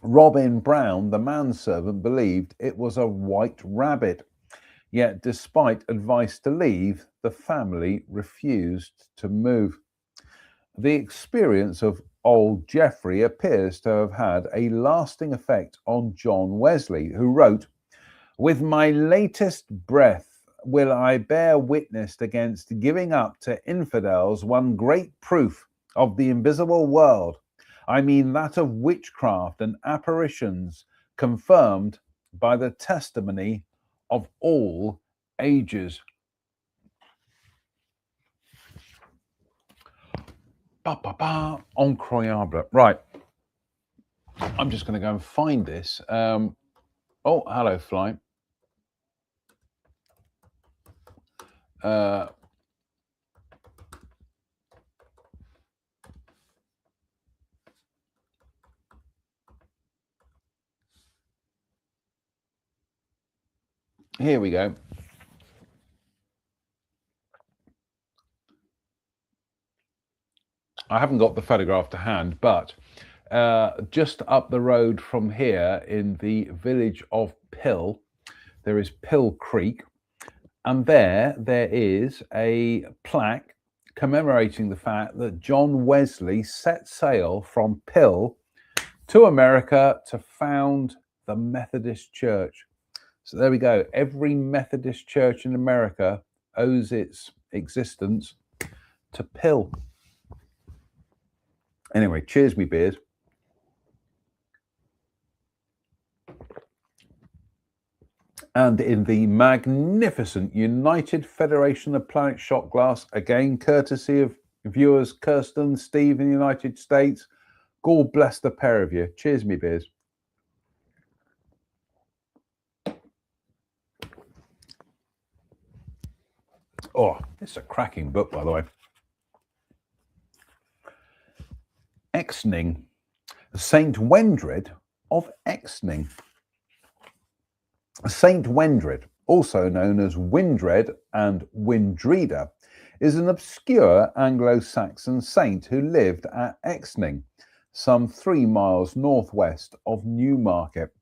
Robin Brown, the manservant, believed it was a white rabbit. Yet, despite advice to leave, the family refused to move. The experience of old Geoffrey appears to have had a lasting effect on John Wesley, who wrote, "With my latest breath will I bear witness against giving up to infidels one great proof of the invisible world. I mean that of witchcraft and apparitions confirmed by the testimony of all ages." Incroyable. Right. I'm just going to go and find this. Oh, hello, Fly. Here we go. I haven't got the photograph to hand, but just up the road from here in the village of Pill, there is Pill Creek, and there is a plaque commemorating the fact that John Wesley set sail from Pill to America to found the Methodist Church. So there we go. Every Methodist church in America owes its existence to Pill. Anyway, cheers, me beers. And in the magnificent United Federation of Planet Shot Glass, again, courtesy of viewers Kirsten, Steve in the United States, God bless the pair of you. Cheers, me beers. Oh, it's a cracking book, by the way. Exning, Saint Wendred of Exning. Saint Wendred, also known as Windred and Windreda, is an obscure Anglo-Saxon saint who lived at Exning, some 3 miles northwest of Newmarket.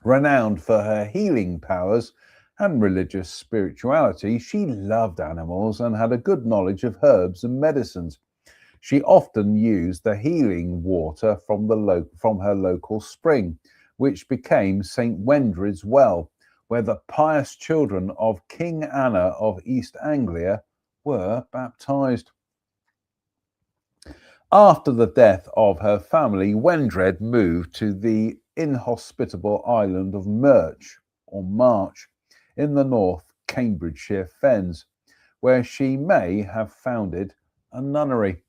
Renowned for her healing powers and religious spirituality, she loved animals and had a good knowledge of herbs and medicines. She often used the healing water from her local spring, which became St. Wendred's Well, where the pious children of King Anna of East Anglia were baptized. After the death of her family, Wendred moved to the inhospitable island of March in the North Cambridgeshire Fens, where she may have founded a nunnery.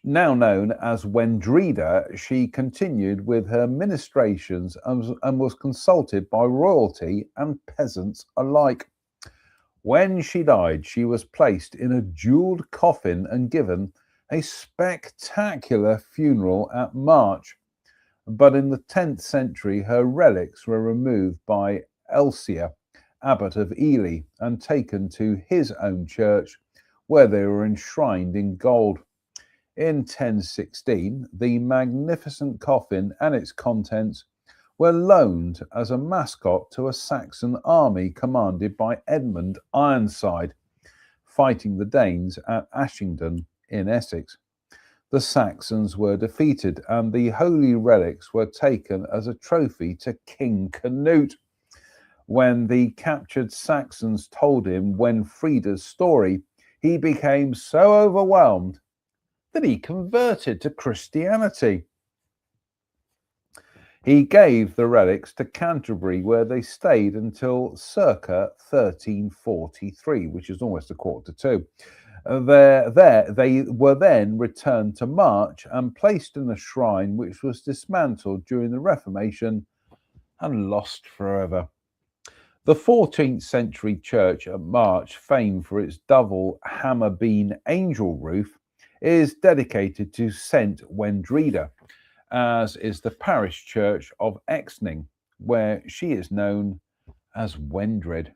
Now known as Wendreda, she continued with her ministrations and was consulted by royalty and peasants alike. When she died, she was placed in a jewelled coffin and given a spectacular funeral at March. But in the 10th century, her relics were removed by Elsier, abbot of Ely, and taken to his own church, where they were enshrined in gold. In 1016, the magnificent coffin and its contents were loaned as a mascot to a Saxon army commanded by Edmund Ironside, fighting the Danes at Ashington in Essex. The Saxons were defeated, and the holy relics were taken as a trophy to King Canute. When the captured Saxons told him Winfrieda's story, he became so overwhelmed that he converted to Christianity. He gave the relics to Canterbury, where they stayed until circa 1343, which is almost 1:45. They were then returned to March and placed in a shrine which was dismantled during the Reformation and lost forever. The 14th century church at March, famed for its double hammer beam angel roof, is dedicated to St. Wendreda, as is the parish church of Exning, where she is known as Wendred.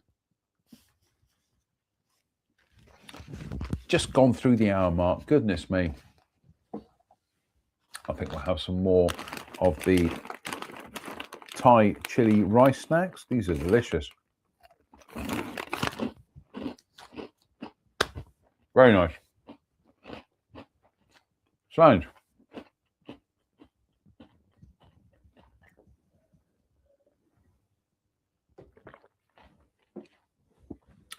Just gone through the hour mark, goodness me. I think we'll have some more of the Thai chili rice snacks. These are delicious. Very nice. Strange.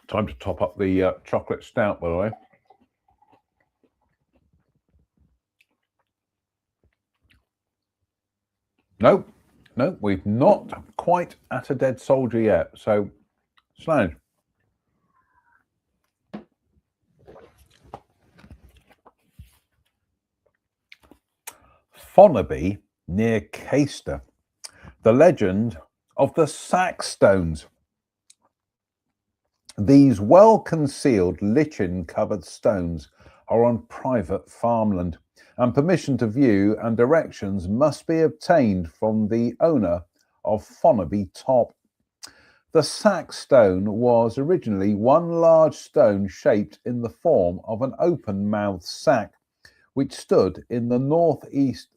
Time to top up the chocolate stout, by the way. Nope, we've not quite at a dead soldier yet. So, strange. Fonaby near Caister. The legend of the Sackstones. These well-concealed lichen-covered stones are on private farmland, and permission to view and directions must be obtained from the owner of Fonaby Top. The Sackstone was originally one large stone shaped in the form of an open-mouthed sack, which stood in the northwest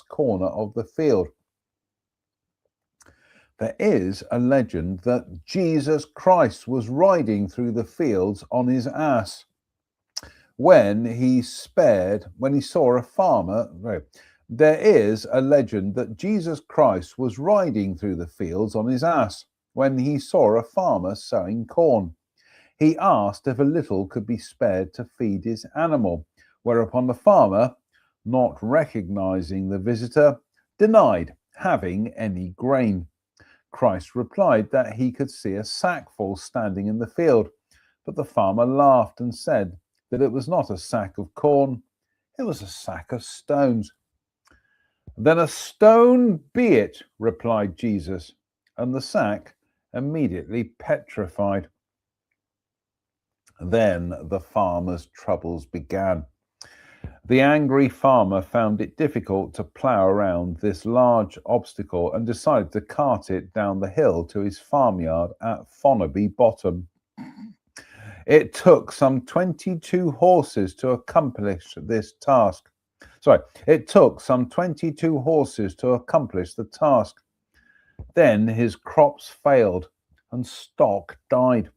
corner of the field. There is a legend that Jesus Christ was riding through the fields on his ass when he saw a farmer. There is a legend that Jesus Christ was riding through the fields on his ass when he saw a farmer sowing corn. He asked if a little could be spared to feed his animal, whereupon the farmer, not recognizing the visitor, denied having any grain. Christ replied that he could see a sackful standing in the field, but the farmer laughed and said that it was not a sack of corn, it was a sack of stones. Then a stone be it, replied Jesus, and the sack immediately petrified. Then the farmer's troubles began. The angry farmer found it difficult to plough around this large obstacle and decided to cart it down the hill to his farmyard at Fonaby Bottom. It took some 22 horses to accomplish this task. It took some 22 horses to accomplish the task. Then his crops failed and stock died.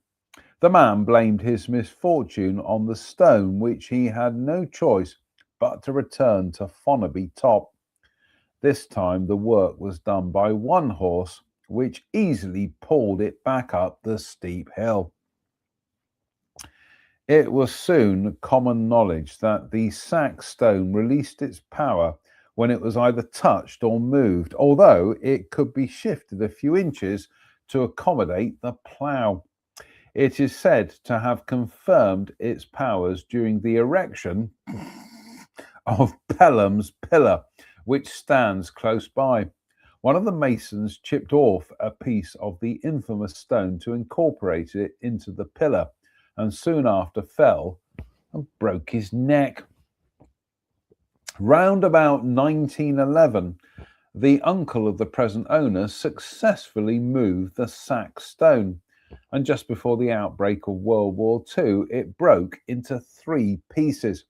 The man blamed his misfortune on the stone, which he had no choice but to return to Fonaby Top. This time the work was done by one horse, which easily pulled it back up the steep hill. It was soon common knowledge that the sack stone released its power when it was either touched or moved, although it could be shifted a few inches to accommodate the plough. It is said to have confirmed its powers during the erection of Pelham's pillar, which stands close by. One of the masons chipped off a piece of the infamous stone to incorporate it into the pillar, and soon after fell and broke his neck. Round about 1911, the uncle of the present owner successfully moved the sack stone, and just before the outbreak of World War II, it broke into 3 pieces,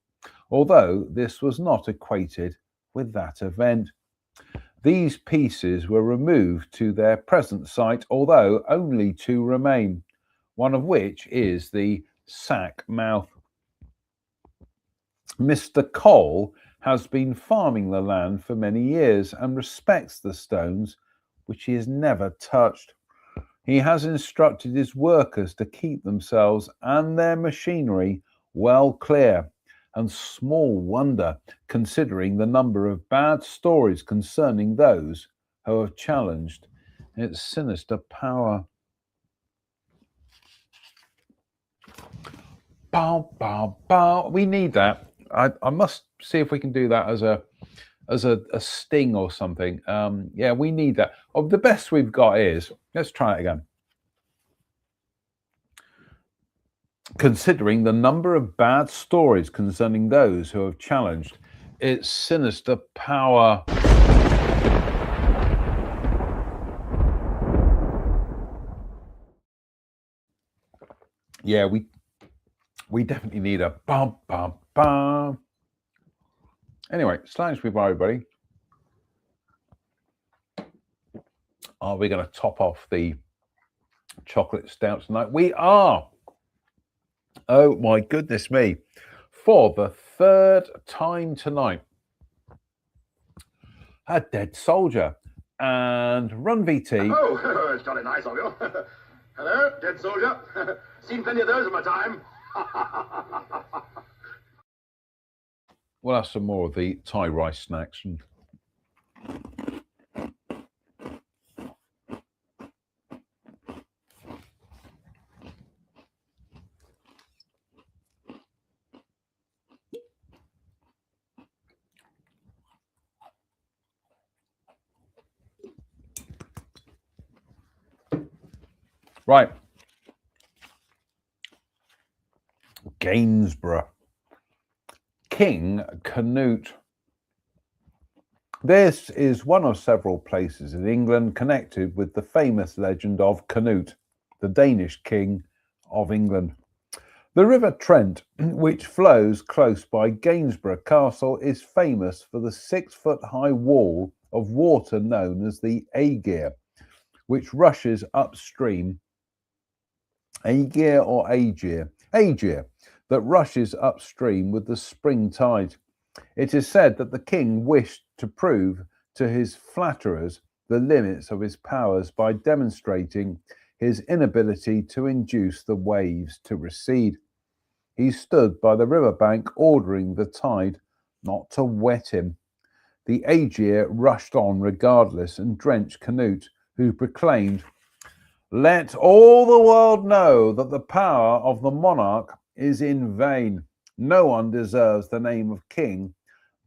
although this was not equated with that event. These pieces were removed to their present site, although only 2 remain, one of which is the sack mouth. Mr. Cole has been farming the land for many years and respects the stones, which he has never touched. He has instructed his workers to keep themselves and their machinery well clear, and small wonder, considering the number of bad stories concerning those who have challenged its sinister power. Bow, bow, bow. We need that. I must see if we can do that as a sting or something. Yeah, we need that. The best we've got is, let's try it again. Considering the number of bad stories concerning those who have challenged its sinister power. Yeah, we definitely need a bum bum bum. Anyway, Slange me, everybody. Are we going to top off the chocolate stout tonight? We are. Oh my goodness me. For the third time tonight, a Dead Soldier and Run VT.
Oh, it's jolly nice of you. Hello, Dead Soldier. Seen plenty of those in my time.
We'll have some more of the Thai rice snacks. And right. Gainsborough. King Canute. This is one of several places in England connected with the famous legend of Canute, the Danish king of England. The River Trent, which flows close by Gainsborough Castle, is famous for the 6-foot-high wall of water known as the Aegir, which rushes upstream. Aegir or Aegir? Aegir, that rushes upstream with the spring tide. It is said that the king wished to prove to his flatterers the limits of his powers by demonstrating his inability to induce the waves to recede. He stood by the riverbank ordering the tide not to wet him. The Aegir rushed on regardless and drenched Canute, who proclaimed, "Let all the world know that the power of the monarch is in vain. No one deserves the name of king,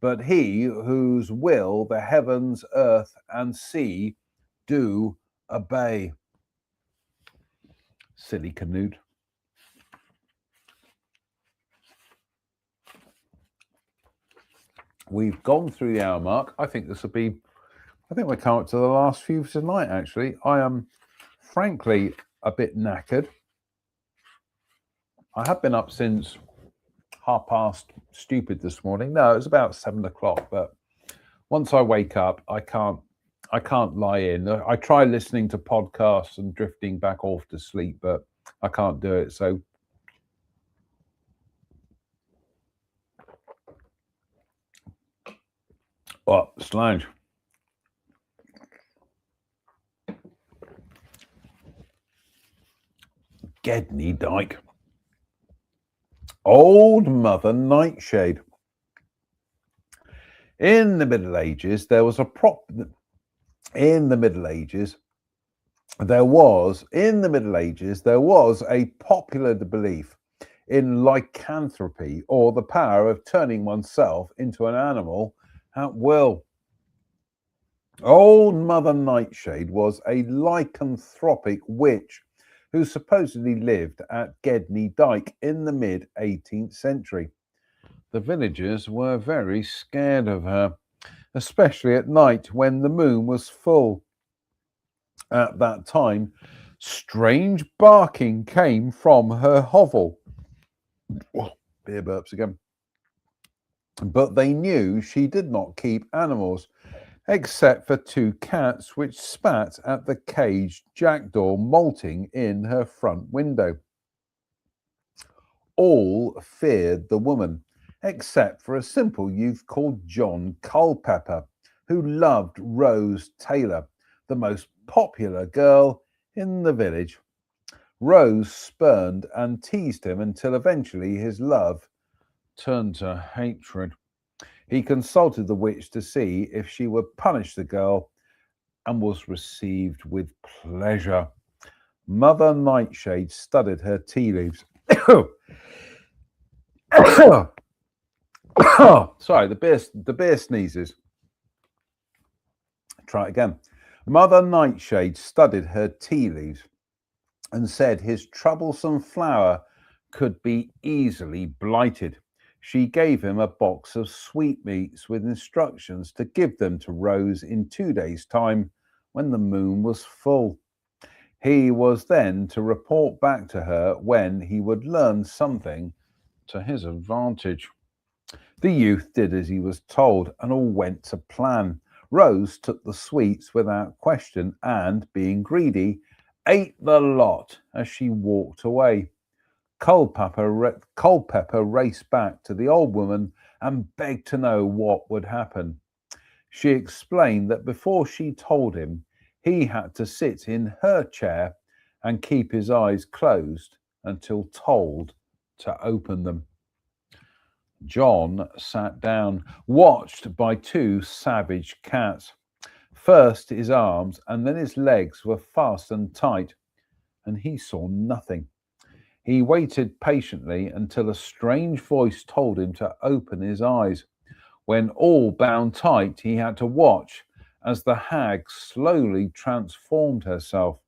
but he whose will the heavens, earth, and sea do obey." Silly Canute. We've gone through the hour mark. I think this will be, I think we're coming up to the last few for tonight, actually. I am frankly a bit knackered. I have been up since stupid this morning. No, it was about 7 o'clock, but once I wake up, I can't lie in. I try listening to podcasts and drifting back off to sleep, but I can't do it. So what, Slange? Gedney Dyke. Old Mother Nightshade. In the Middle Ages, there was a popular belief in lycanthropy, or the power of turning oneself into an animal at will. Old Mother Nightshade was a lycanthropic witch who supposedly lived at Gedney Dyke in the mid-18th century. The villagers were very scared of her, especially at night when the moon was full. At that time, strange barking came from her hovel. Beer burps again. But they knew she did not keep animals, except for 2 cats which spat at the caged jackdaw molting in her front window. All feared the woman, except for a simple youth called John Culpepper, who loved Rose Taylor, the most popular girl in the village. Rose spurned and teased him until eventually his love turned to hatred. He consulted the witch to see if she would punish the girl and was received with pleasure. Mother Nightshade studied her tea leaves. Sorry, the beer sneezes. Try it again. Mother Nightshade studied her tea leaves and said his troublesome flower could be easily blighted. She gave him a box of sweetmeats with instructions to give them to Rose in 2 days' time when the moon was full. He was then to report back to her when he would learn something to his advantage. The youth did as he was told, and all went to plan. Rose took the sweets without question and, being greedy, ate the lot as she walked away. Culpepper raced back to the old woman and begged to know what would happen. She explained that before she told him, he had to sit in her chair and keep his eyes closed until told to open them. John sat down, watched by two savage cats. First his arms and then his legs were fastened tight, and he saw nothing. He waited patiently until a strange voice told him to open his eyes. When all bound tight, he had to watch as the hag slowly transformed herself.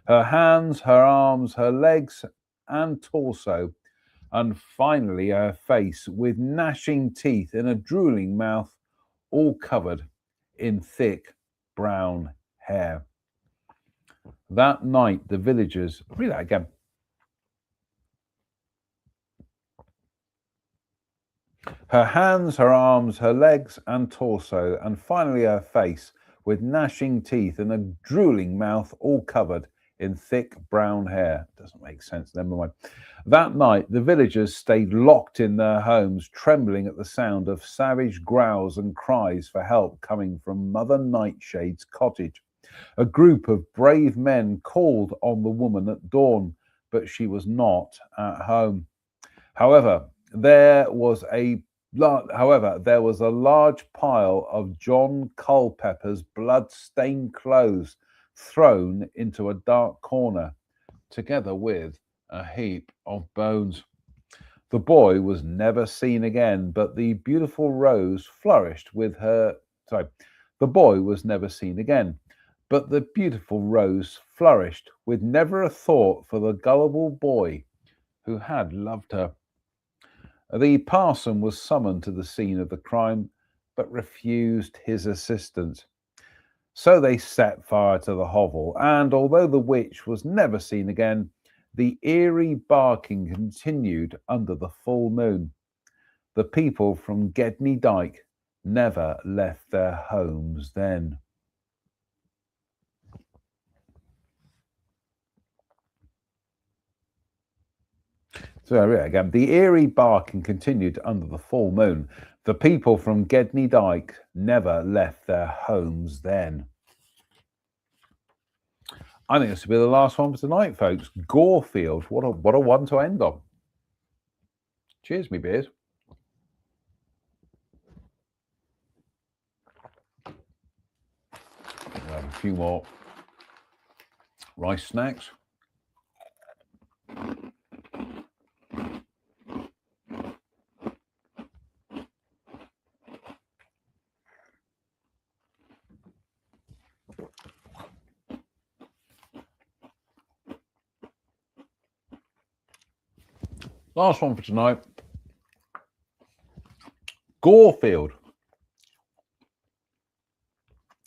Her hands, her arms, her legs and torso, and finally her face, with gnashing teeth and a drooling mouth, all covered in thick brown hair. That night, the villagers, read that again. Her hands, her arms, her legs and torso, and finally her face, with gnashing teeth and a drooling mouth, all covered in thick brown hair. Doesn't make sense, never mind. That night, the villagers stayed locked in their homes, trembling at the sound of savage growls and cries for help coming from Mother Nightshade's cottage. A group of brave men called on the woman at dawn, but she was not at home. However, there was a large pile of John Culpepper's blood-stained clothes thrown into a dark corner, together with a heap of bones. The boy was never seen again, but the beautiful Rose flourished with her. The boy was never seen again, but the beautiful Rose flourished with never a thought for the gullible boy who had loved her. The parson was summoned to the scene of the crime, but refused his assistance. So they set fire to the hovel, and although the witch was never seen again, the eerie barking continued under the full moon. The people from Gedney Dyke never left their homes then. So again, the eerie barking continued under the full moon. The people from Gedney Dyke never left their homes then. I think this will be the last one for tonight, folks. Gorefield. What a one to end on. Cheers, me beers. We'll have a few more rice snacks. Last one for tonight. Gorefield.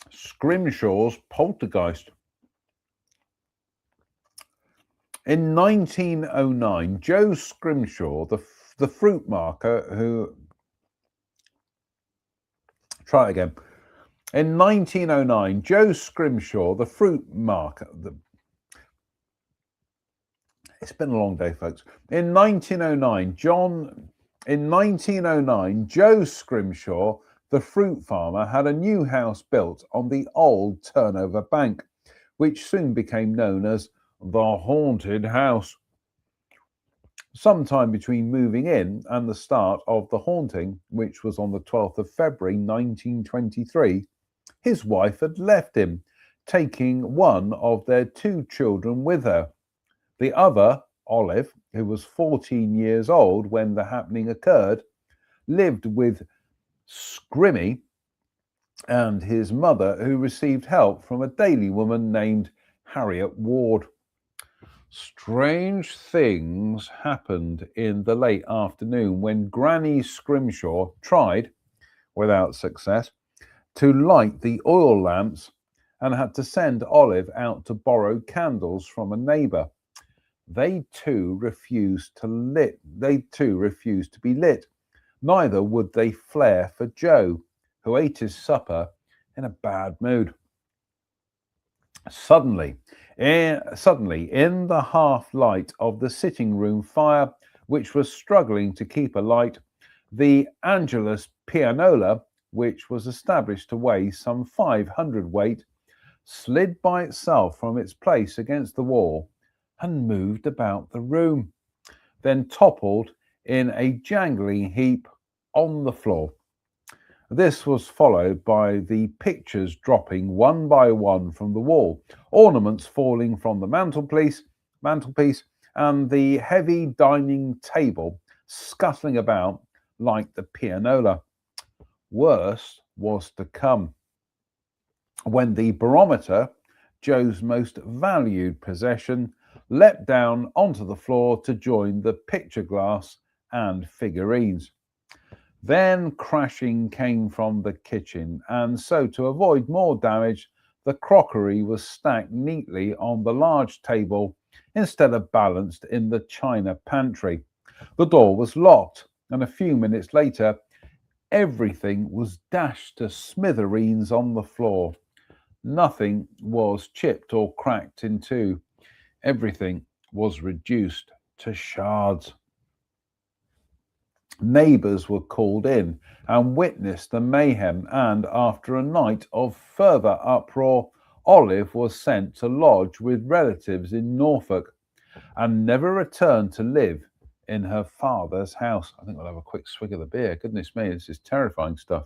Scrimshaw's poltergeist. In 1909, Joe Scrimshaw, the fruit marker who... Try it again. In 1909, Joe Scrimshaw, the fruit marker... It's been a long day, folks. In 1909, Joe Scrimshaw, the fruit farmer, had a new house built on the old Turnover Bank, which soon became known as the Haunted House. Sometime between moving in and the start of the haunting, which was on the 12th of February 1923, his wife had left him, taking one of their two children with her. The other, Olive, who was 14 years old when the happening occurred, lived with Scrimmy and his mother, who received help from a daily woman named Harriet Ward. Strange things happened in the late afternoon when Granny Scrimshaw tried, without success, to light the oil lamps and had to send Olive out to borrow candles from a neighbour. They too refused to be lit, Neither would they flare for Joe, who ate his supper in a bad mood. Suddenly, in the half light of the sitting room fire, which was struggling to keep alight, the Angelus pianola, which was established to weigh some 500 weight, slid by itself from its place against the wall and moved about the room, then toppled in a jangling heap on the floor. This was followed by the pictures dropping one by one from the wall, ornaments falling from the mantelpiece, and the heavy dining table scuttling about like the pianola. Worse was to come when the barometer, Joe's most valued possession, leapt down onto the floor to join the picture glass and figurines. Then crashing came from the kitchen, and so to avoid more damage, the crockery was stacked neatly on the large table instead of balanced in the china pantry. The door was locked, and a few minutes later, everything was dashed to smithereens on the floor. Nothing was chipped or cracked in two. Everything was reduced to shards. Neighbours were called in and witnessed the mayhem, and after a night of further uproar, Olive was sent to lodge with relatives in Norfolk and never returned to live in her father's house. I think I'll have a quick swig of the beer. Goodness me, this is terrifying stuff.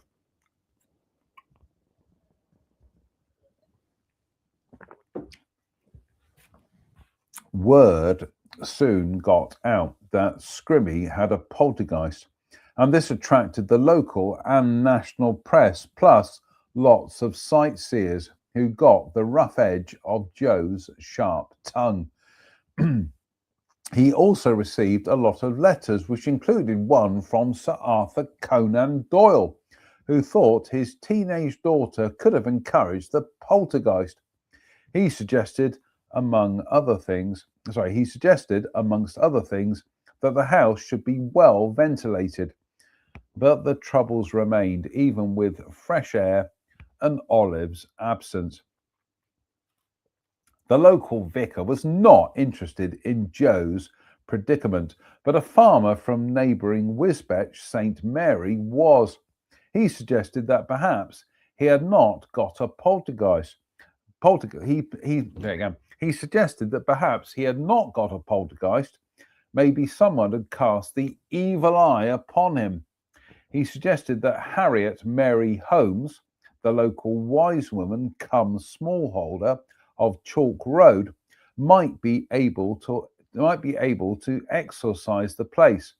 Word soon got out that Scrimmy had a poltergeist, and this attracted the local and national press, plus lots of sightseers who got the rough edge of Joe's sharp tongue. He also received a lot of letters, which included one from Sir Arthur Conan Doyle, who thought his teenage daughter could have encouraged the poltergeist. He suggested, amongst other things, that the house should be well ventilated. But the troubles remained, even with fresh air and Olive's absence. The local vicar was not interested in Joe's predicament, but a farmer from neighbouring Wisbech, St. Mary, was. He suggested that perhaps he had not got a poltergeist. He suggested that perhaps he had not got a poltergeist. Maybe someone had cast the evil eye upon him. He suggested that Harriet Mary Holmes, the local wise woman cum smallholder of Chalk Road, might be able to exorcise the place.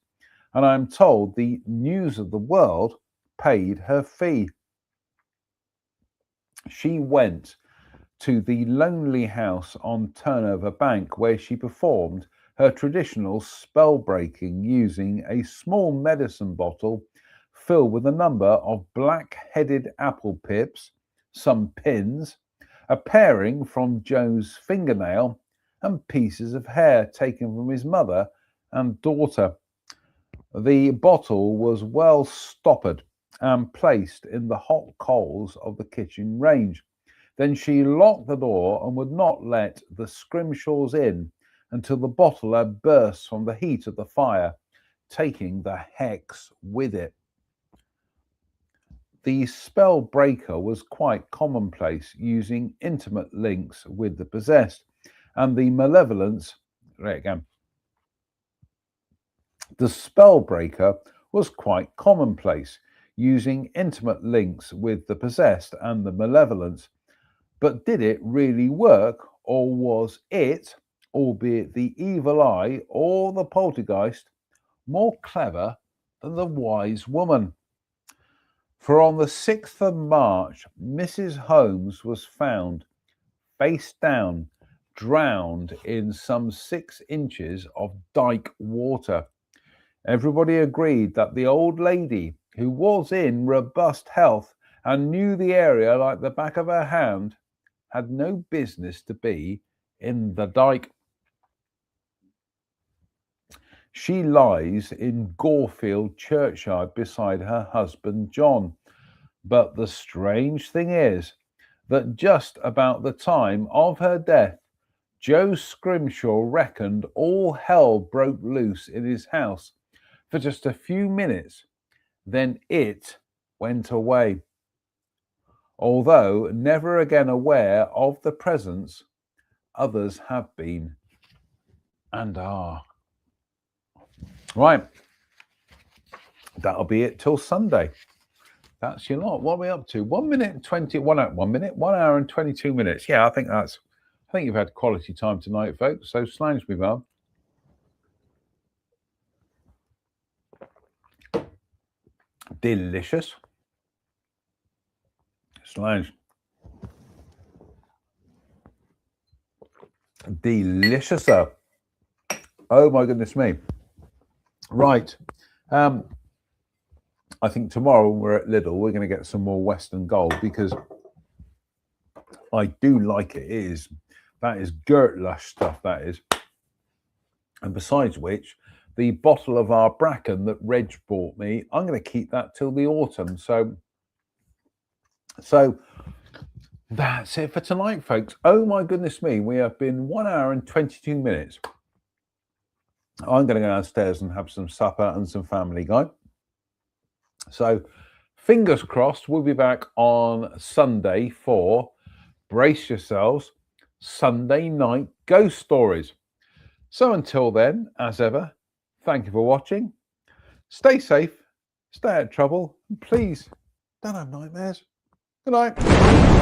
And I am told the News of the World paid her fee. She went to the lonely house on Turnover Bank, where she performed her traditional spell breaking using a small medicine bottle filled with a number of black-headed apple pips, some pins, a paring from Joe's fingernail, and pieces of hair taken from his mother and daughter. The bottle was well stoppered and placed in the hot coals of the kitchen range. Then she locked the door and would not let the Scrimshaws in until the bottle had burst from the heat of the fire, taking the hex with it. The spell breaker was quite commonplace, using intimate links with the possessed, and the malevolence. The spell breaker was quite commonplace, using intimate links with the possessed and the malevolence. But did it really work, or was it, albeit the evil eye or the poltergeist, more clever than the wise woman? For on the 6th of March, Mrs. Holmes was found face down, drowned in some 6 inches of dike water. Everybody agreed that the old lady, who was in robust health and knew the area like the back of her hand, had no business to be in the dike. She lies in Gorefield churchyard beside her husband, John. But the strange thing is that just about the time of her death, Joe Scrimshaw reckoned all hell broke loose in his house for just a few minutes. Then it went away. Although never again aware of the presence, others have been and are. Right. That'll be it till Sunday. That's your lot. What are we up to? 1 minute and 1 hour and 22 minutes. Yeah, I think you've had quality time tonight, folks. So slange me, Mum. Delicious. Slange. Delicious. Oh my goodness me. Right. I think tomorrow when we're at Lidl, we're going to get some more Western Gold because I do like it. That is Gert Lush stuff, that is. And besides which, the bottle of our Bracken that Reg bought me, I'm going to keep that till the autumn. So that's it for tonight, folks. Oh my goodness me, we have been 1 hour and 22 minutes. I'm going to go downstairs and have some supper and some Family Guy. So fingers crossed, we'll be back on Sunday for, brace yourselves, Sunday night ghost stories. So until then, as ever, thank you for watching. Stay safe, stay out of trouble, and please don't have nightmares. Good night.